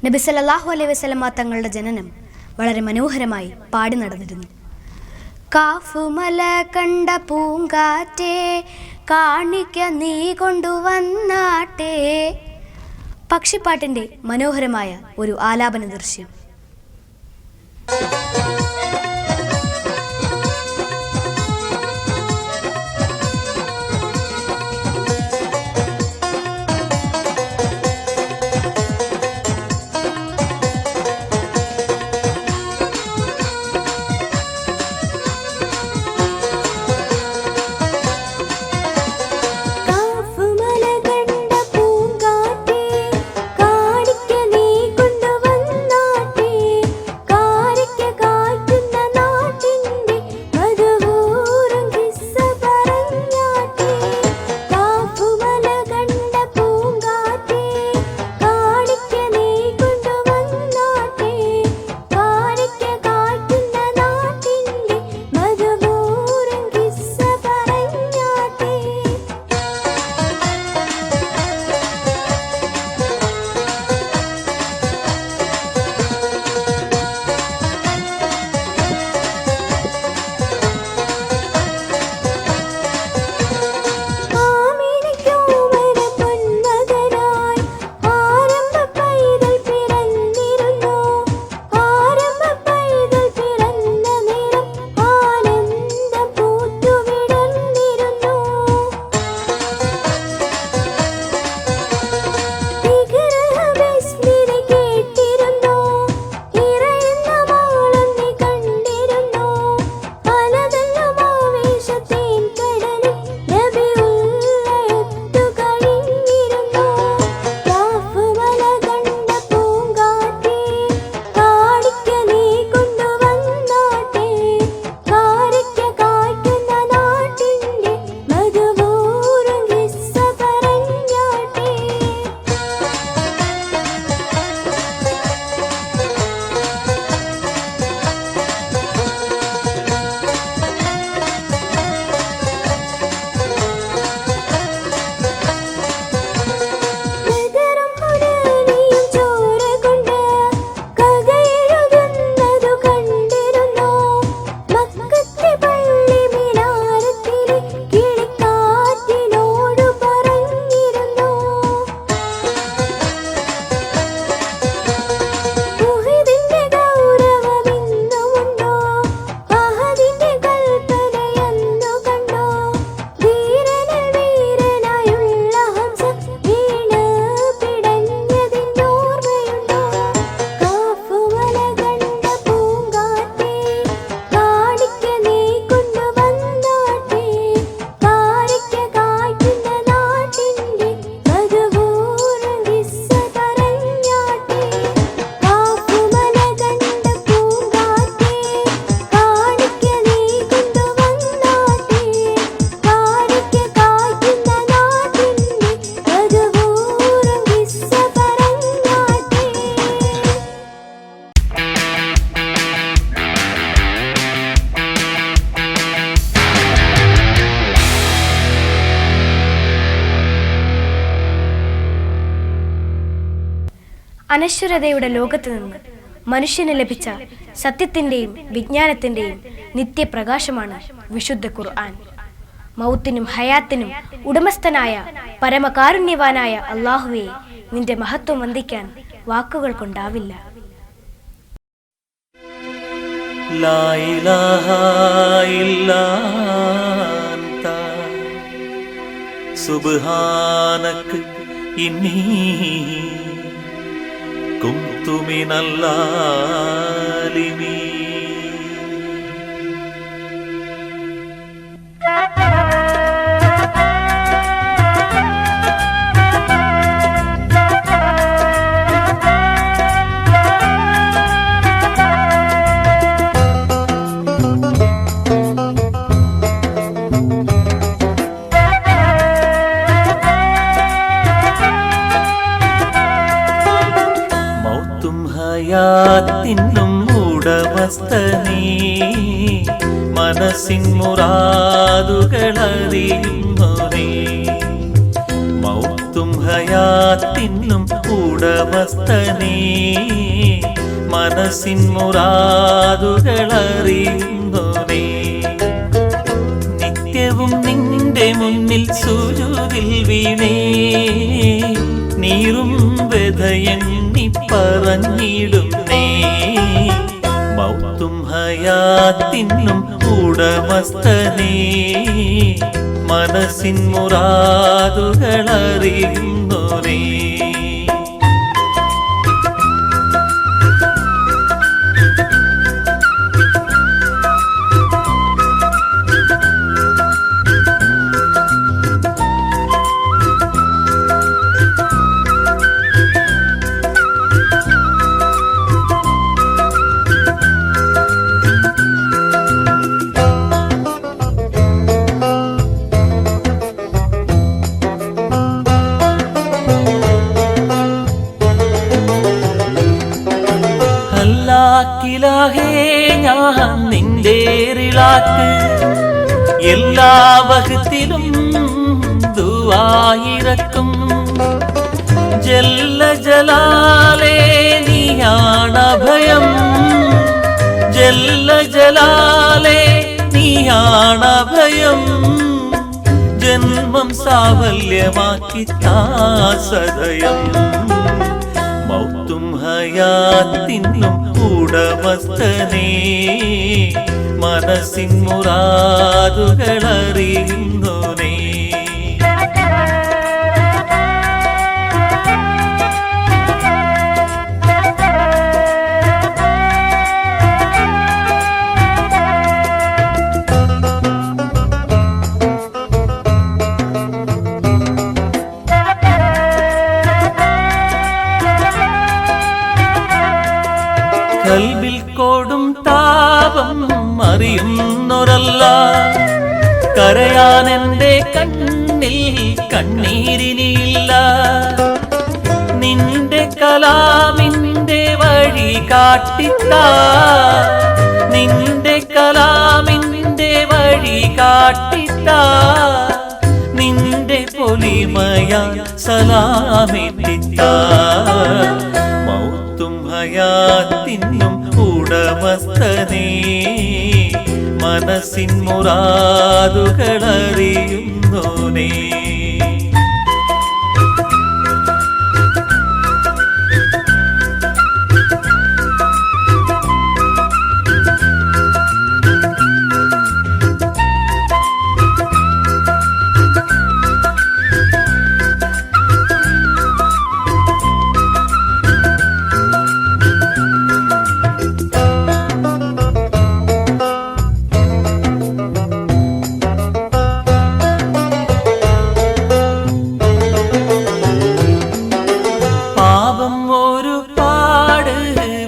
നബി സല്ലല്ലാഹു അലൈഹി വസല്ലമ തങ്ങളുടെ ജനനം വളരെ മനോഹരമായി പാടി നടന്നിരുന്നു. കാഫുമല കണ്ട പൂങ്കാറ്റേ കാണിക്ക നീ കൊണ്ടുവന്നാട്ടേ. പക്ഷിപ്പാട്ടിൻ്റെ മനോഹരമായ ഒരു ആലാപന ദൃശ്യം. കാണിക്ക നീ കൊണ്ടുവന്നാട്ടേ അനശ്വരതയുടെ ലോകത്ത് നിന്ന് മനുഷ്യന് ലഭിച്ച സത്യത്തിൻ്റെയും വിജ്ഞാനത്തിൻ്റെയും നിത്യപ്രകാശമാണ് വിശുദ്ധ ഖുർആൻ. മൗത്തിനും ഹയാത്തിനും ഉടമസ്ഥനായ പരമകാരുണ്യവാനായ അള്ളാഹുവെ, നിന്റെ മഹത്വം വന്ദിക്കാൻ വാക്കുകൾ കൊണ്ടാവില്ല. ലാ ഇലാഹ ഇല്ലാ അൻത സുബ്ഹാനക ഇന്നി കുന്തു മിനൽ ളാലിമീൻ. ഹയാത്തിനും ഉടമസ്ഥനീ, മനസ്സിൻ മുറാദുകളറിയുന്നോനേ. മൗത്തും ഹയാത്തിനും ഉടമസ്ഥനീ, മനസ്സിൻ മുറാദുകളറിയുന്നോനേ. നിത്യവും നിന്റെ മുന്നിൽ സുജൂദിൽ വീണേ, നീറും വ്യഥയെണ്ണി പറഞ്ഞിടുന്നേ. മൗത്തും ഹയാത്തിനും ഉടമസ്ഥനേ, മനസ്സിൻ മുറാദുകളറിയുന്നോനേ. അല്ലാഹേ ഞാൻ നിന്റെ റിളാക്ക്, എല്ലാ വഖത്തിലും ദുആയിരക്കും. ജല്ല ജലാലേ നീയാണഭയം, ജല്ല ജലാലേ നീയാണഭയം. ജന്മം സാഫല്യമാക്കി താ സദയം. മൗത്തും ഹയാത്തിനും ഉടമസ്ഥനേ, മനസ്സിൻ മുറാദുകളറിയുന്നോനേ. കൽബിൽ കോടും താപം അറിയുന്നൊരല്ല, കരയാൻ എൻ്റെ കണ്ണിൽ കണ്ണീരിനില്ല. നിന്റെ കലാമിന്റെ വഴി കാട്ടിത്താ, നിന്റെ കലാമിന്റെ വഴി കാട്ടിത്താ. നിന്റെ പൊലിമയാ സലാമെത്തിത്താ. മൗത്തും ഹയാത്തിനും ഉടമസ്ഥനേ, മനസ്സിൻ മുറാദുകളറിയുന്നോനേ.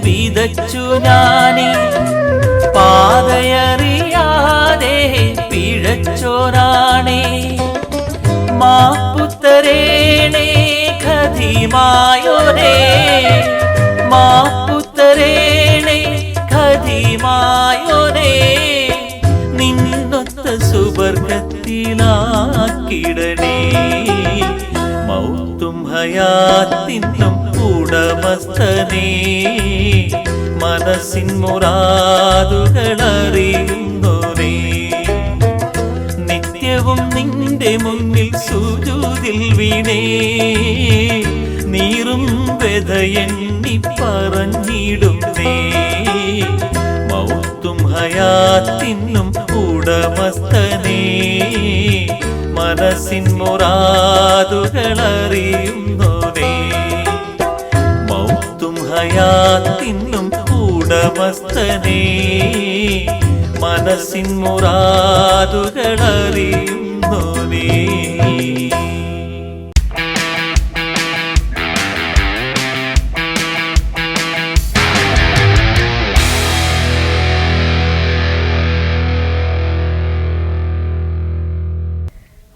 വിതച്ചു ഞാനീ പാതയറിയാതെ പിഴച്ചോരാണേ. മാപ്പുത്തരേണേ ഖദീമായോരേ, മാപ്പുത്തരേണേ ഖദീമായോരേ. നിന്നൊത്ത സുവർഗത്തിലാക്കിടണേ. മൗത്തും ഹയാത്തിനും ഉടമസ്ഥ മസ്തനേ മനസ്സിൻ മുറാദുകളറിയുന്നോരേ നിത്യവും നിന്റെ മുന്നിൽ സുജൂദിൽ വീണേ നീറും വ്യഥയെണ്ണി പറഞ്ഞിടുന്നേ മൗത്തും ഹയാത്തിനും ഉടമസ്ഥനേ മനസ്സിൻ മുറാദുകളറിയുന്നോരേ മൗത്തും ഹയാത്തിനും ഉടമസ്ഥനേ മനസ്സിൻ മുറാദുകളറിയുന്നോരേ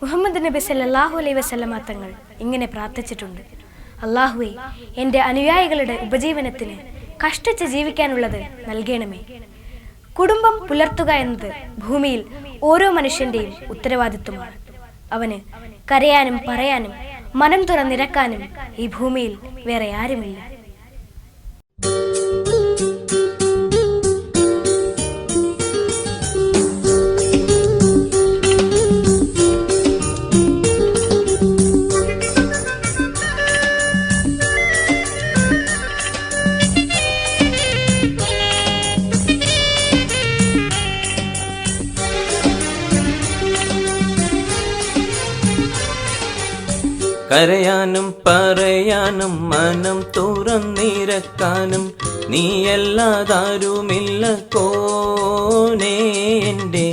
മുഹമ്മദ് നബി സല്ലല്ലാഹു അലൈഹി വസല്ലമ തങ്ങൾ ഇങ്ങനെ പ്രാർത്ഥിച്ചിട്ടുണ്ട്: അല്ലാഹുവേ, എൻ്റെ അനുയായികളുടെ ഉപജീവനത്തിന് കഷ്ടിച്ച് ജീവിക്കാനുള്ളത് നൽകണമേ. കുടുംബം പുലർത്തുക എന്നത് ഭൂമിയിൽ ഓരോ മനുഷ്യന്റെയും ഉത്തരവാദിത്വമാണ്. അവന് കരയാനും പറയാനും മനം തുറന്നിരക്കാനും ഈ ഭൂമിയിൽ വേറെ ആരുമില്ല. കരയാനും പറയാനും മനം തുറന്നിരക്കാനും നീയല്ലാതാരുമില്ല കോനേ. എൻ്റെ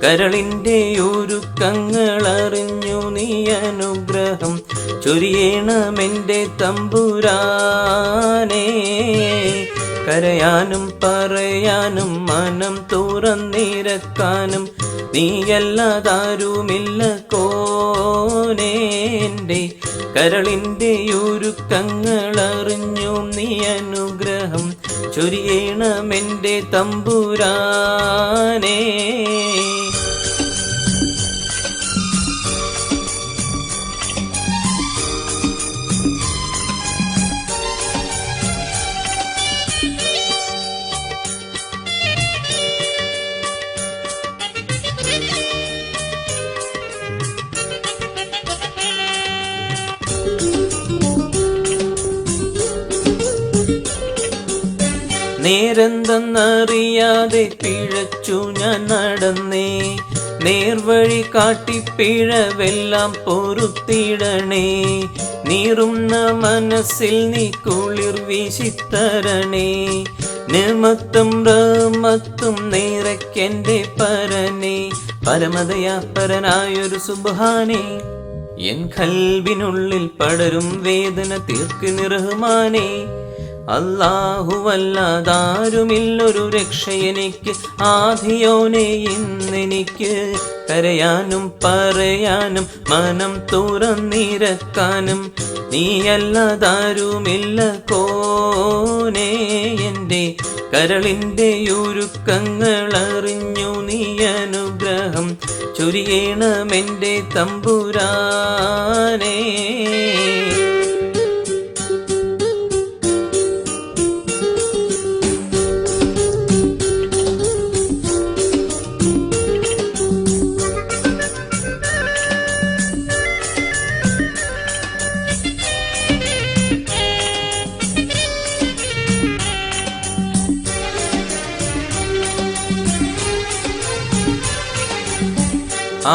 കരളിൻ്റെ ഒരുക്കങ്ങളറിഞ്ഞു നീ അനുഗ്രഹം ചൊരിയണമെൻ്റെ തമ്പുരാനേ. കരയാനും പറയാനും മനം തുറന്നിരക്കാനും നീയല്ലാതാരുമില്ല കോനേ. എൻ്റെ കരളിൻ്റെ ഒരുക്കങ്ങളറിഞ്ഞു നീ അനുഗ്രഹം ചൊരിയണമെൻ്റെ തമ്പുരാനേ. നേരെന്തെന്നറിയാതെ പിഴച്ചു ഞാൻ നടന്നേ. നേർവഴി കാട്ടി പിഴവെല്ലാം പൊറുത്തിടണേ. നീറുന്ന മനസ്സിൽ നീ കുളിർ വീശിത്തരണേ. നിമത്തും റഹ്മത്തും നിറയ്ക്കെന്റെ പരനേ. പരമദയാപരനായൊരു സുബ്ഹാനേ. എൻ ഖൽബിനുള്ളിൽ പടരും വേദന തീർക്ക് റഹ്മാനേ. അല്ലാഹുവല്ലാതാരുമില്ലൊരു രക്ഷയെനിക്ക് ആധിയോനെ. ഇന്നെനിക്ക് കരയാനും പറയാനും മനം തുറന്നിരക്കാനും നീയല്ലാതാരുമില്ല കോനേ. എൻ്റെ കരളിൻ്റെ ഒരുക്കങ്ങളറിഞ്ഞു നീ അനുഗ്രഹം ചൊരിയണമെൻ്റെ തമ്പുരാനേ.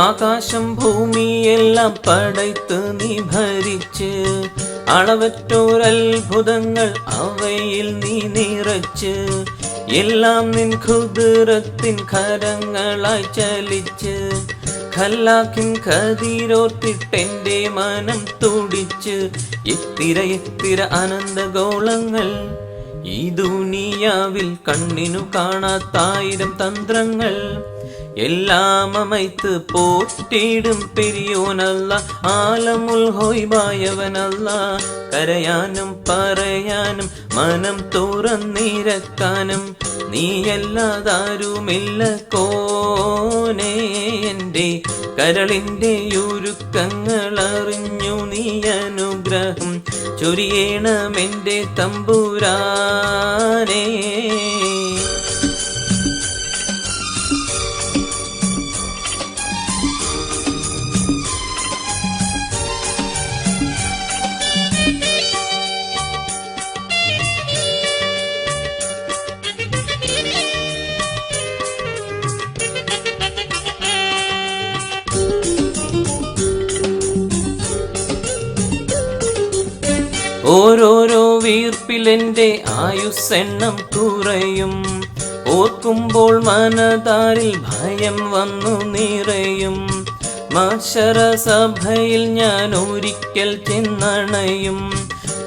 ആകാശം ഭൂമിയെല്ലാം പടയ്ത്ത് നീ ഭരിച്ച് അളവറ്റോരത്ഭുതങ്ങൾ അവയിൽ നീ നിറച്ച് എല്ലാം നിൻ ഖുദ്റത്തിൻ കരങ്ങളായി ചലിച്ച് ഖല്ലാക്കിൻ ഖദീരോർത്തിട്ടെൻ്റെ മനം തുടിച്ച് എത്തിര അനന്തഗോളങ്ങൾ ഈ ദുനിയാവിൽ കണ്ണിനു കാണാത്തായിരം തന്ത്രങ്ങൾ എല്ലാം അമൈത്ത് പോറ്റിടും പെരിയോനല്ല, ആലമുൽ ഹോയ്ബായവനല്ല. കരയാനും പറയാനും മനം തുറന്നിരക്കാനും നീയല്ലാതാരുമില്ല കോനേ. എൻ്റെ കരളിൻ്റെ ഒരുക്കങ്ങൾ അറിഞ്ഞു നീ അനുഗ്രഹം ചൊരിയണമെൻ്റെ തമ്പുരാനേ. ഓരോരോ വീർപ്പിലെൻ്റെ ആയുസ്സെണ്ണം കുറയും, ഓർക്കുമ്പോൾ മനതാരിൽ ഭയം വന്നു നിറയും. മശര സഭയിൽ ഞാൻ ഒരിക്കൽ ചെന്നണയും,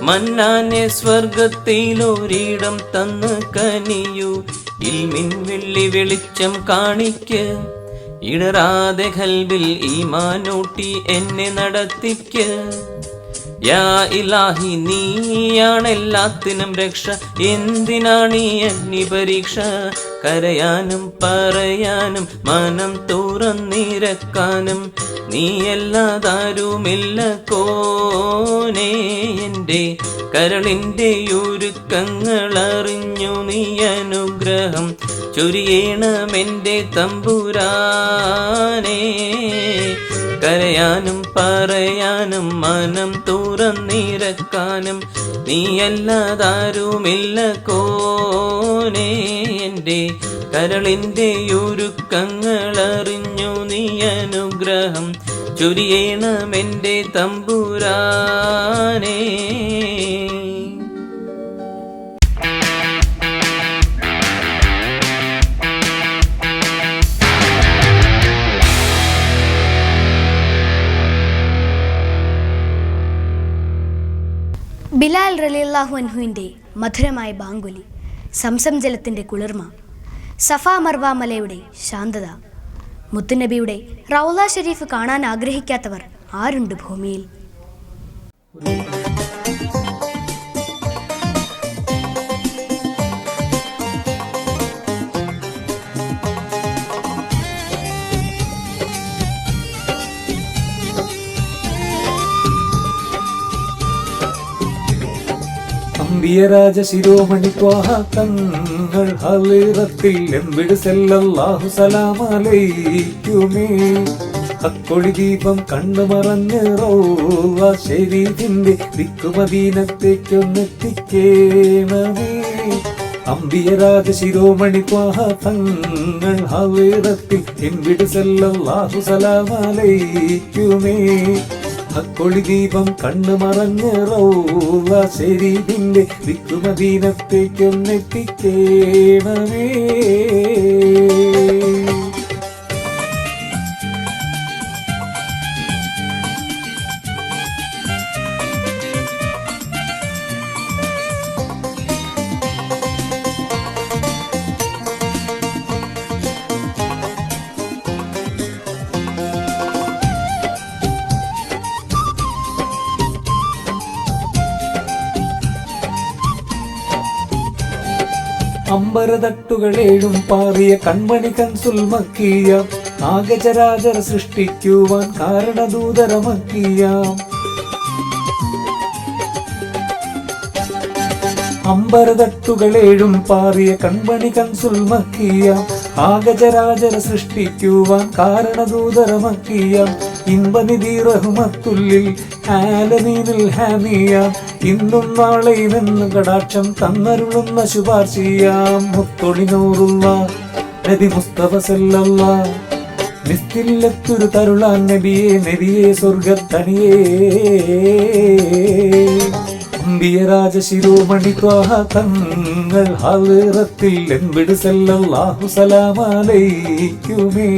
മന്നാനെ സ്വർഗത്തിലൊരിടം തന്ന് കനിയൂ. ഇൽമിൻ വെള്ളി വെളിച്ചം കാണിക്ക്, ഇടറാതെ ഖൽബിൽ ഈമാനൂട്ടി എന്നെ നടത്തിക്ക്. യാ ഇലാഹി നീയാണെല്ലാത്തിനും രക്ഷ, എന്തിനാണീ അഗ്നി പരീക്ഷ? കരയാനും പറയാനും മനം തുറന്നിരക്കാനും നീയല്ലാതാരുമില്ല കോനേ. എൻ്റെ കരളിൻ്റെ ഒരുക്കങ്ങൾ അറിഞ്ഞു നീ അനുഗ്രഹം ചൊരിയണമെൻ്റെ തമ്പുരാനേ. കരയാനും പറയാനും മനം തുറന്നിരക്കാനും നീയല്ലാതാരുമില്ല കോനേ. എൻ്റെ കരളിൻ്റെ ഒരുക്കങ്ങൾ അറിഞ്ഞു നീ അനുഗ്രഹം ചൊരിയണമെൻ്റെ തമ്പുരാനേ. ബിലാൽ റളിയല്ലാഹു അൻഹുവിൻ്റെ മധുരമായ ബാങ്കുലി, സംസം ജലത്തിൻ്റെ കുളിർമ, സഫാ മർവ മലയുടെ ശാന്തത, മുത്തുനബിയുടെ റൗള ഷരീഫ് കാണാൻ ആഗ്രഹിക്കാത്തവർ ആരുണ്ട് ഭൂമിയിൽ? അമ്പിയരാജ ശിരോമണി ത്വാഹ തങ്ങൾ ഹളിറത്തിൽ എമ്പിട് സല്ലല്ലാഹു സലാമലൈക്കുമേ. ഹക്കൊളി ദീപം കണ്ണു മറഞ്ഞ് റൗള ശരീഫിന്റെ ദിക്കുമദീനത്തേക്കൊന്നെത്തിക്കേണമേ. അമ്പിയരാജ ശിരോമണി ത്വാഹ തങ്ങൾ ഹളിറത്തിൽ എമ്പിട് സല്ലല്ലാഹു സലാമലൈക്കുമേ. ഹക്കൊളി ദീപം കണ്ണു മറഞ്ഞ് റൗള ശരീഫിന്റെ ദിക്കുമദീനത്തേക്കൊന്നെത്തിക്കേണമേ. അമ്പരതട്ടുകളേഴും പാറിയ കൺമണി കൻസുൽ മക്കിയ, ആകചരാചര സൃഷ്ടിക്കുവാൻ കാരണദൂതരമക്കിയ. അമ്പരതട്ടുകളേഴും പാറിയ കൺമണി കൻസുൽ മക്കിയ, ആകചരാചര സൃഷ്ടിക്കുവാൻ കാരണദൂതരമക്കിയ. ഇമ്പനിധി റഹ്മത്തുല്ലിൽ ആലമീനിൽ ഹാമിയ, ഇന്നും നാളെയുമെന്ന് കടാക്ഷം തന്നരുളുന്ന ശുപാർശിയാം. മുത്തൊളി നൂറുള്ള നബി മുസ്തഫ സല്ലല്ലാഹ്, നിസ്തില്ലത്തൊരു തരുളാൻ നബിയെ, നബിയെ സ്വർഗത്തണിയേ. അമ്പിയരാജ ശിരോമണി ത്വാഹ തങ്ങൾ ഹളിറത്തിൽ എമ്പിട് സല്ലല്ലാഹു സലാമലൈക്കുമേ.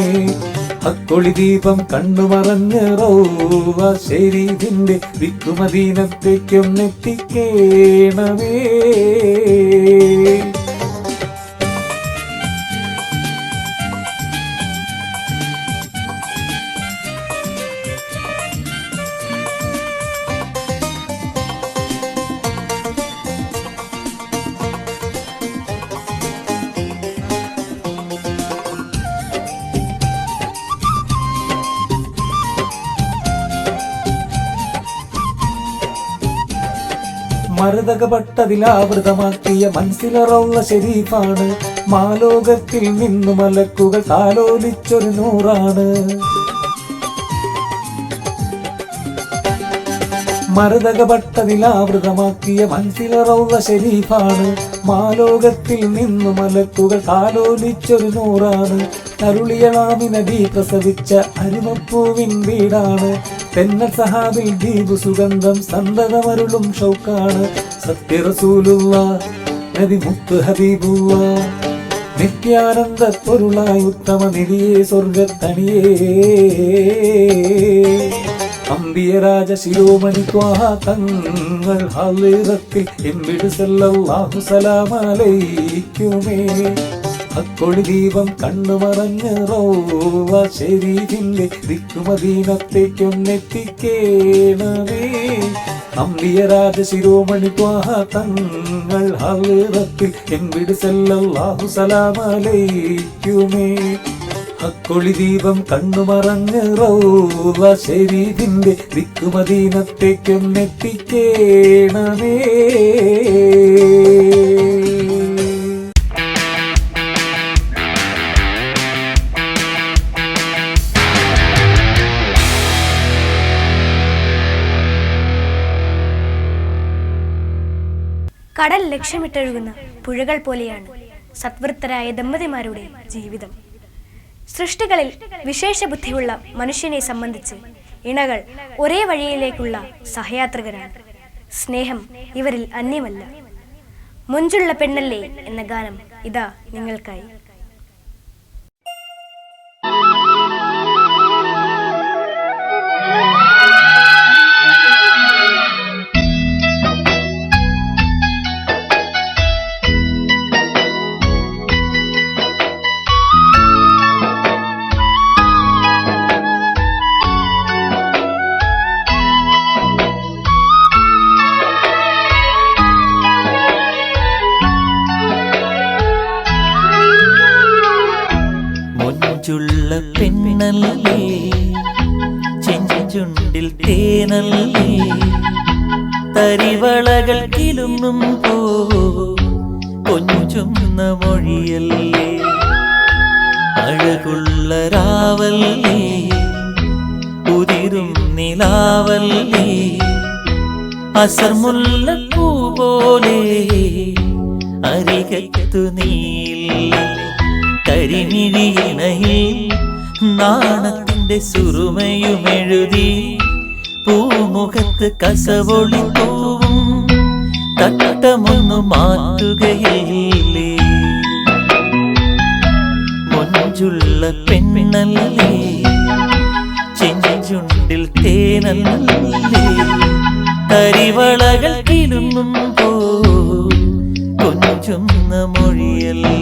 ഹക്കൊളി ദീപം കണ്ണു മറഞ്ഞ് റൗള ശരീഫിന്റെ ദിക്കുമദീനത്തേക്കൊന്നെത്തിക്കേണമേ. മരതകപട്ടതിലാവൃതമാക്കിയ മനസ്സിലറുള്ള ഷെരീഫാണ്. മാലോകത്തിൽ നിന്നു മലക്കുകൾ താലോലിച്ചൊരു നൂറാണ്. മരതകപട്ടതിലാവൃതമാക്കിയ മനസ്സിലറുള്ള ഷെരീഫാണ്. മാലോകത്തിൽ നിന്നു മലക്കുകൾ താലോലിച്ചൊരു നൂറാണ്. തരുളിയളാമി നബി പ്രസവിച്ച അരിമപ്പൂവിൻ വീടാണ്. തെന്നൽ സഹാബിൽ ദീപു സുഗന്ധം സന്തതമരുളും ഷൗക്കാണ്. സത്യ റസൂലുള്ളാഹ് നബി മുത്ത് ഹബീബുള്ളാഹ് നിത്യാനന്ദ പൊരുളായി ഉത്തമ നിധിയെ സ്വർഗത്തണിയേ. അമ്പിയരാജ ശിരോമണി ത്വാഹ തങ്ങൾ ഹാളിറത്തിൽ എമ്പിട് സല്ലല്ലാഹു സലാമലൈക്കുമേ. അക്കൊളി ദീപം കണ്ണുമറഞ്ഞ് റൗള ശരീഫിന്റെ ദിക്കുമദീനത്തേക്കൊന്നെത്തിക്കേണമേ. അമ്പിയരാജ ശിരോമണി ത്വാഹ തങ്ങൾ ഹാളിറത്തിൽ എമ്പിട് സല്ലല്ലാഹു സലാമലൈക്കുമേ. അക്കൊളി ദീപം കണ്ണുമറഞ്ഞ് റൗള ശരീഫിന്റെ ദിക്കുമദീനത്തേക്കൊന്നെത്തിക്കേണമേ. കടൽ ലക്ഷ്യമിട്ടൊഴുകുന്ന പുഴകൾ പോലെയാണ് സത്വൃത്തരായ ദമ്പതിമാരുടെ ജീവിതം. സൃഷ്ടികളിൽ വിശേഷ ബുദ്ധിയുള്ള മനുഷ്യനെ സംബന്ധിച്ച് ഇണകൾ ഒരേ വഴിയിലേക്കുള്ള സഹയാത്രികരാണ്. സ്നേഹം ഇവരിൽ അന്യമല്ല. മുഞ്ചുള്ള പെണ്ണല്ലേ എന്ന ഗാനം ഇതാ നിങ്ങൾക്കായി. ചുള്ള പെണ്ണല്ലേ ചെഞ്ചുണ്ടിൽ തേനല്ലേ തരിവളകൾ കിലുങ്ങും പോ കൊഞ്ചുന്ന മൊഴിയല്ലേ അഴകുള്ള രാവല്ലേ ഉതിരും നിലാവല്ലേ അസർമുല്ലപ്പൂ പോലെ അരികത്തു നീല്ലേ കരിമിഴിയിണയിൽ നാണത്തിന്റെ സുറുമയുമെഴുതി പൂമുഖത്ത് കസവൊളി പൂവും തട്ടമൊന്നു മാറ്റുകയില്ലേ മൊഞ്ചുള്ള പെണ്ണല്ലേ ചെഞ്ചുണ്ടിൽ തേനല്ലേ തരിവളകൾ കിലുങ്ങുമ്പോ കൊഞ്ചുന്ന മൊഴിയല്ലേ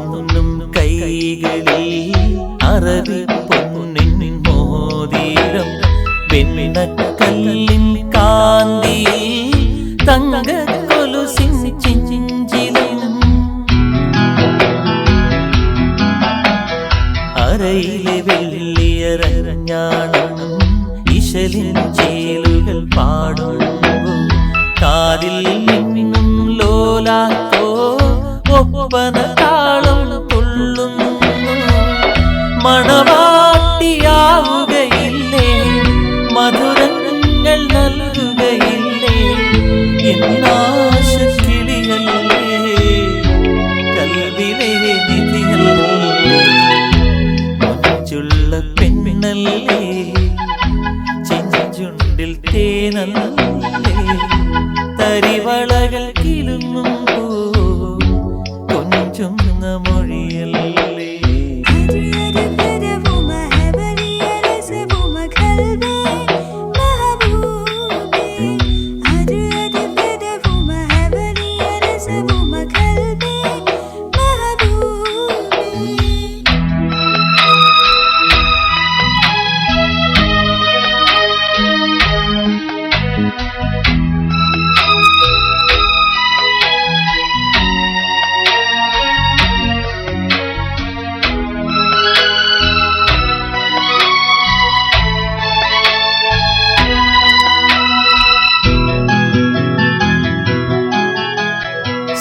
ൊന്നും കൈകളിൽ അറബി പൊന്നിൻ മോതിരം വെണ്ണക്കല്ലിൻ കാന്തിയിൽ തങ്കക്കൊലുസിൻ ചിഞ്ചിലും അരയിലെ വെള്ളിയരഞ്ഞാണം ഇശലിൻ ചേലുകൾ പാടുമ്പോൾ കാതിൽ നിന്നും ലോലാക്കോ ഒപ്പന താളം തുള്ളുന്നു മണവാട്ടിയാവുകയില്ലേ മധുരങ്ങൾ നൽകുകയില്ലേ എന്നാശക്കിളിയല്ലേ കൽവിലെ നിധിയല്ലേ മൊഞ്ചുള്ള പെണ്ണല്ലേ ചെഞ്ചുണ്ടിൽ തേനല്ലേ തരിവളകൾ കിലുങ്ങുമ്പോ മൊഴിയല്ലേ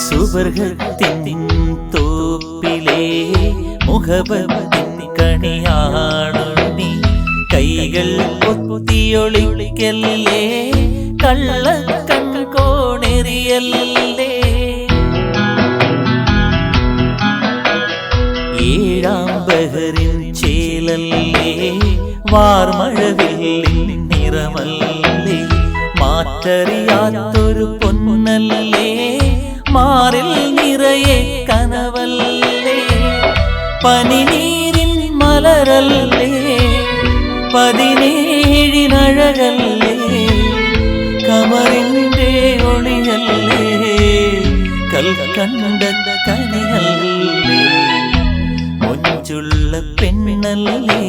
സുവർഗത്തിൻ തോപ്പിലെ മുഖബത്തിൻ കണിയാണു നീ കൈകൾ പൊത്തിയൊളിക്കല്ലേ കള്ള കൺകോണെറിയല്ലേ ഏഴാം ബഹറിൻ ചേലല്ലേ വാർമഴവില്ലിൻ നിറമല്ലേ മാറ്ററിയാത്തൊരു പൊന്നല്ലേ മാറിൽ നിറയെ കനവല്ലേ പനിനീരിൻ മലരല്ലേ 17 കമറിന്റെ ഒളിയല്ലേ കൽക്കണ്ട കനിയല്ലേ മൊഞ്ചുള്ള പെണ്ണല്ലേ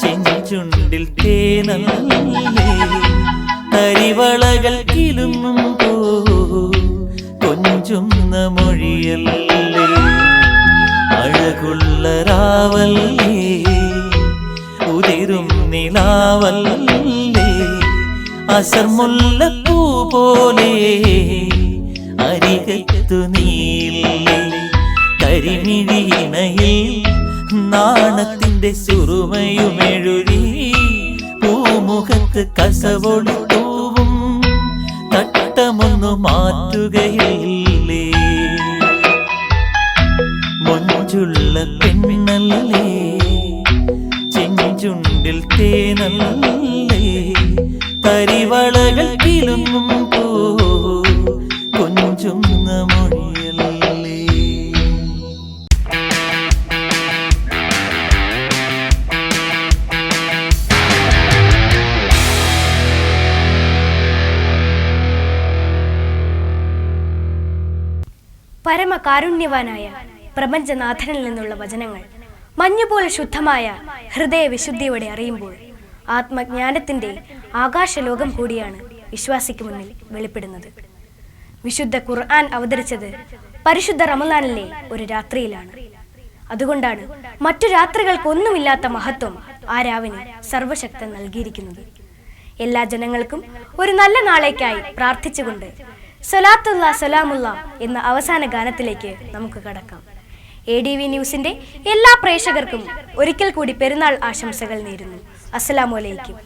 ചെഞ്ചുണ്ടിൽ തേനല്ലേ തരിവളകൾ കിലുങ്ങും കൊഞ്ചുന്ന മൊഴിയല്ലേ അഴകുള്ള രാവല്ലേ ഉതിരും നിലാവല്ലേ അസർമുല്ലപ്പൂ പോലെ അരികത്തു നീല്ലേ കരിമിഴിയിണയിൽ നാണത്തിന്റെ സുറുമയുമെഴുതി പൂമുഖത്ത് കസവൊളി തൂവും തട്ടമൊന്നു മാറ്റുകയില്ലേ മൊഞ്ചുള്ള പെണ്ണല്ലേ ചെഞ്ചുണ്ടിൽ തേനല്ലേ തരിവളകൾ കിലുങ്ങും കൊഞ്ചുന്ന മൊഴിയല്ലേ പരമകാരുണ്യവാനായ പ്രപഞ്ചനാഥനിൽ നിന്നുള്ള വചനങ്ങൾ മഞ്ഞുപോലെ ശുദ്ധമായ ഹൃദയവിശുദ്ധിയോടെ അറിയുമ്പോൾ ആത്മജ്ഞാനത്തിന്റെ ആകാശലോകം കൂടിയാണ് വിശ്വാസിക്ക് മുന്നിൽ വെളിപ്പെടുന്നത്. വിശുദ്ധ ഖുർആൻ അവതരിച്ചത് പരിശുദ്ധ റമളാനിലെ ഒരു രാത്രിയിലാണ്. അതുകൊണ്ടാണ് മറ്റു രാത്രികൾക്കൊന്നുമില്ലാത്ത മഹത്വം ആ രാവിന് സർവശക്തൻ നൽകിയിരിക്കുന്നത്. എല്ലാ ജനങ്ങൾക്കും ഒരു നല്ല നാളേക്കായി പ്രാർത്ഥിച്ചുകൊണ്ട് സലാത്തുള്ള സലാമുള്ള എന്ന അവസാന ഗാനത്തിലേക്ക് നമുക്ക് കടക്കാം. ADV ന്യൂസിന്റെ എല്ലാ പ്രേക്ഷകർക്കും ഒരിക്കൽ കൂടി പെരുന്നാൾ ആശംസകൾ നേരുന്നു. അസ്സലാമു അലൈക്കും.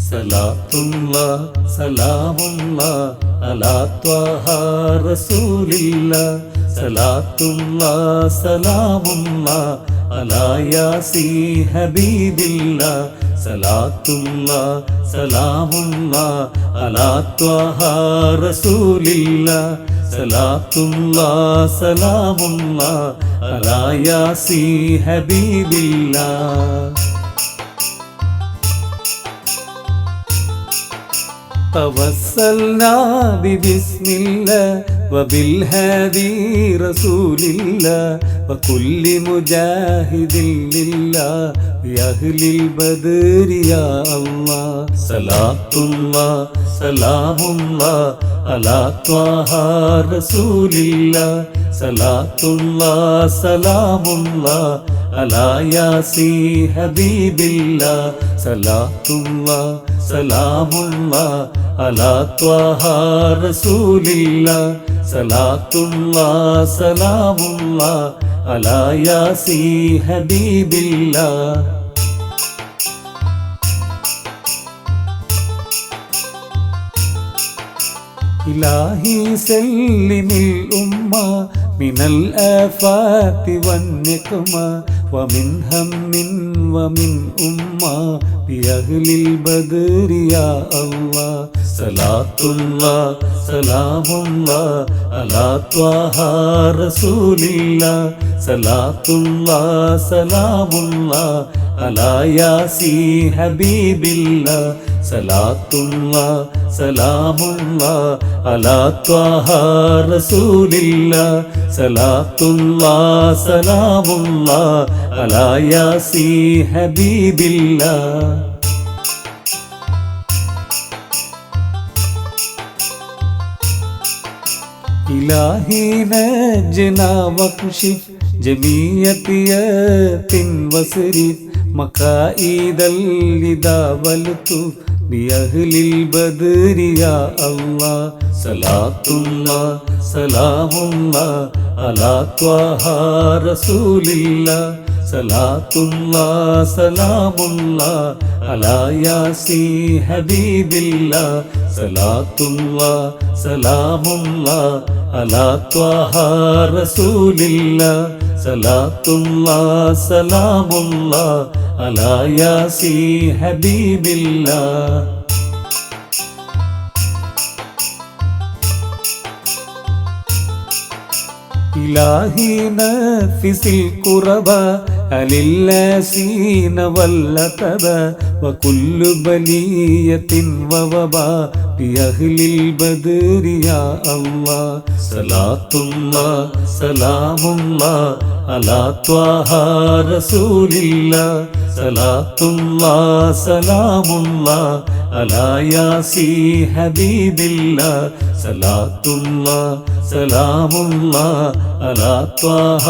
സലാത്തുല്ലാ സലാമുല്ലാ അലാ ത്വാഹ റസൂലില്ലാ സലാത്തുല്ലാ സലാമുല്ലാ അലാ യാസീ ഹബീബില്ലാ സലാത്തുല്ലാ സലാമുല്ലാ അലാ ത്വാഹ റസൂലില്ലാ സലാത്തുല്ലാ സലാമുല്ലാ അലാ യാസീ ഹബീബില്ലാ توسلنا ببسم الله وبالهادي رسول الله وكل مجاهد لله بأهل البدر يا الله صلاة الله سلام الله على طه رسول الله صلاة الله سلام الله على ياسي حبيب الله صلاة الله سلام الله على طه رسول الله صلاة الله سلام الله على ياسي حبيب الله إلهي سلم الأمة من الآفات والنقمة ومن هم ومن أمة بأهل البدر يا الله صلاة الله سلام الله على طه رسول الله صلاة الله سلام الله على ياسين حبيب الله صلاة الله سلام الله على طه رسول الله صلاة الله سلام الله على ياسين حبيب الله إلهي نجنا واكشف جميع ثياب وصرف مكائد الإذا والطف بأهل البدر يا الله صلاة الله سلام الله على طه رسول الله صلاة الله سلام الله على ياسين حبيب الله صلاة الله سلام الله على طه رسول الله صلاة الله سلام الله على ياسين حبيب الله إلهي نفس الكربى عن اللاسين واللتبى وكل بلية ووباء بأهل البدر يا الله صلاة الله سلام الله على طه رسول الله صلاة الله سلام الله على ياسين حبيب الله صلاة الله سلام الله على طه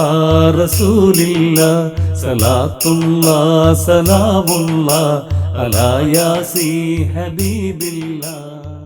رسول الله صلاة الله سلام الله على ياسين حبيب الله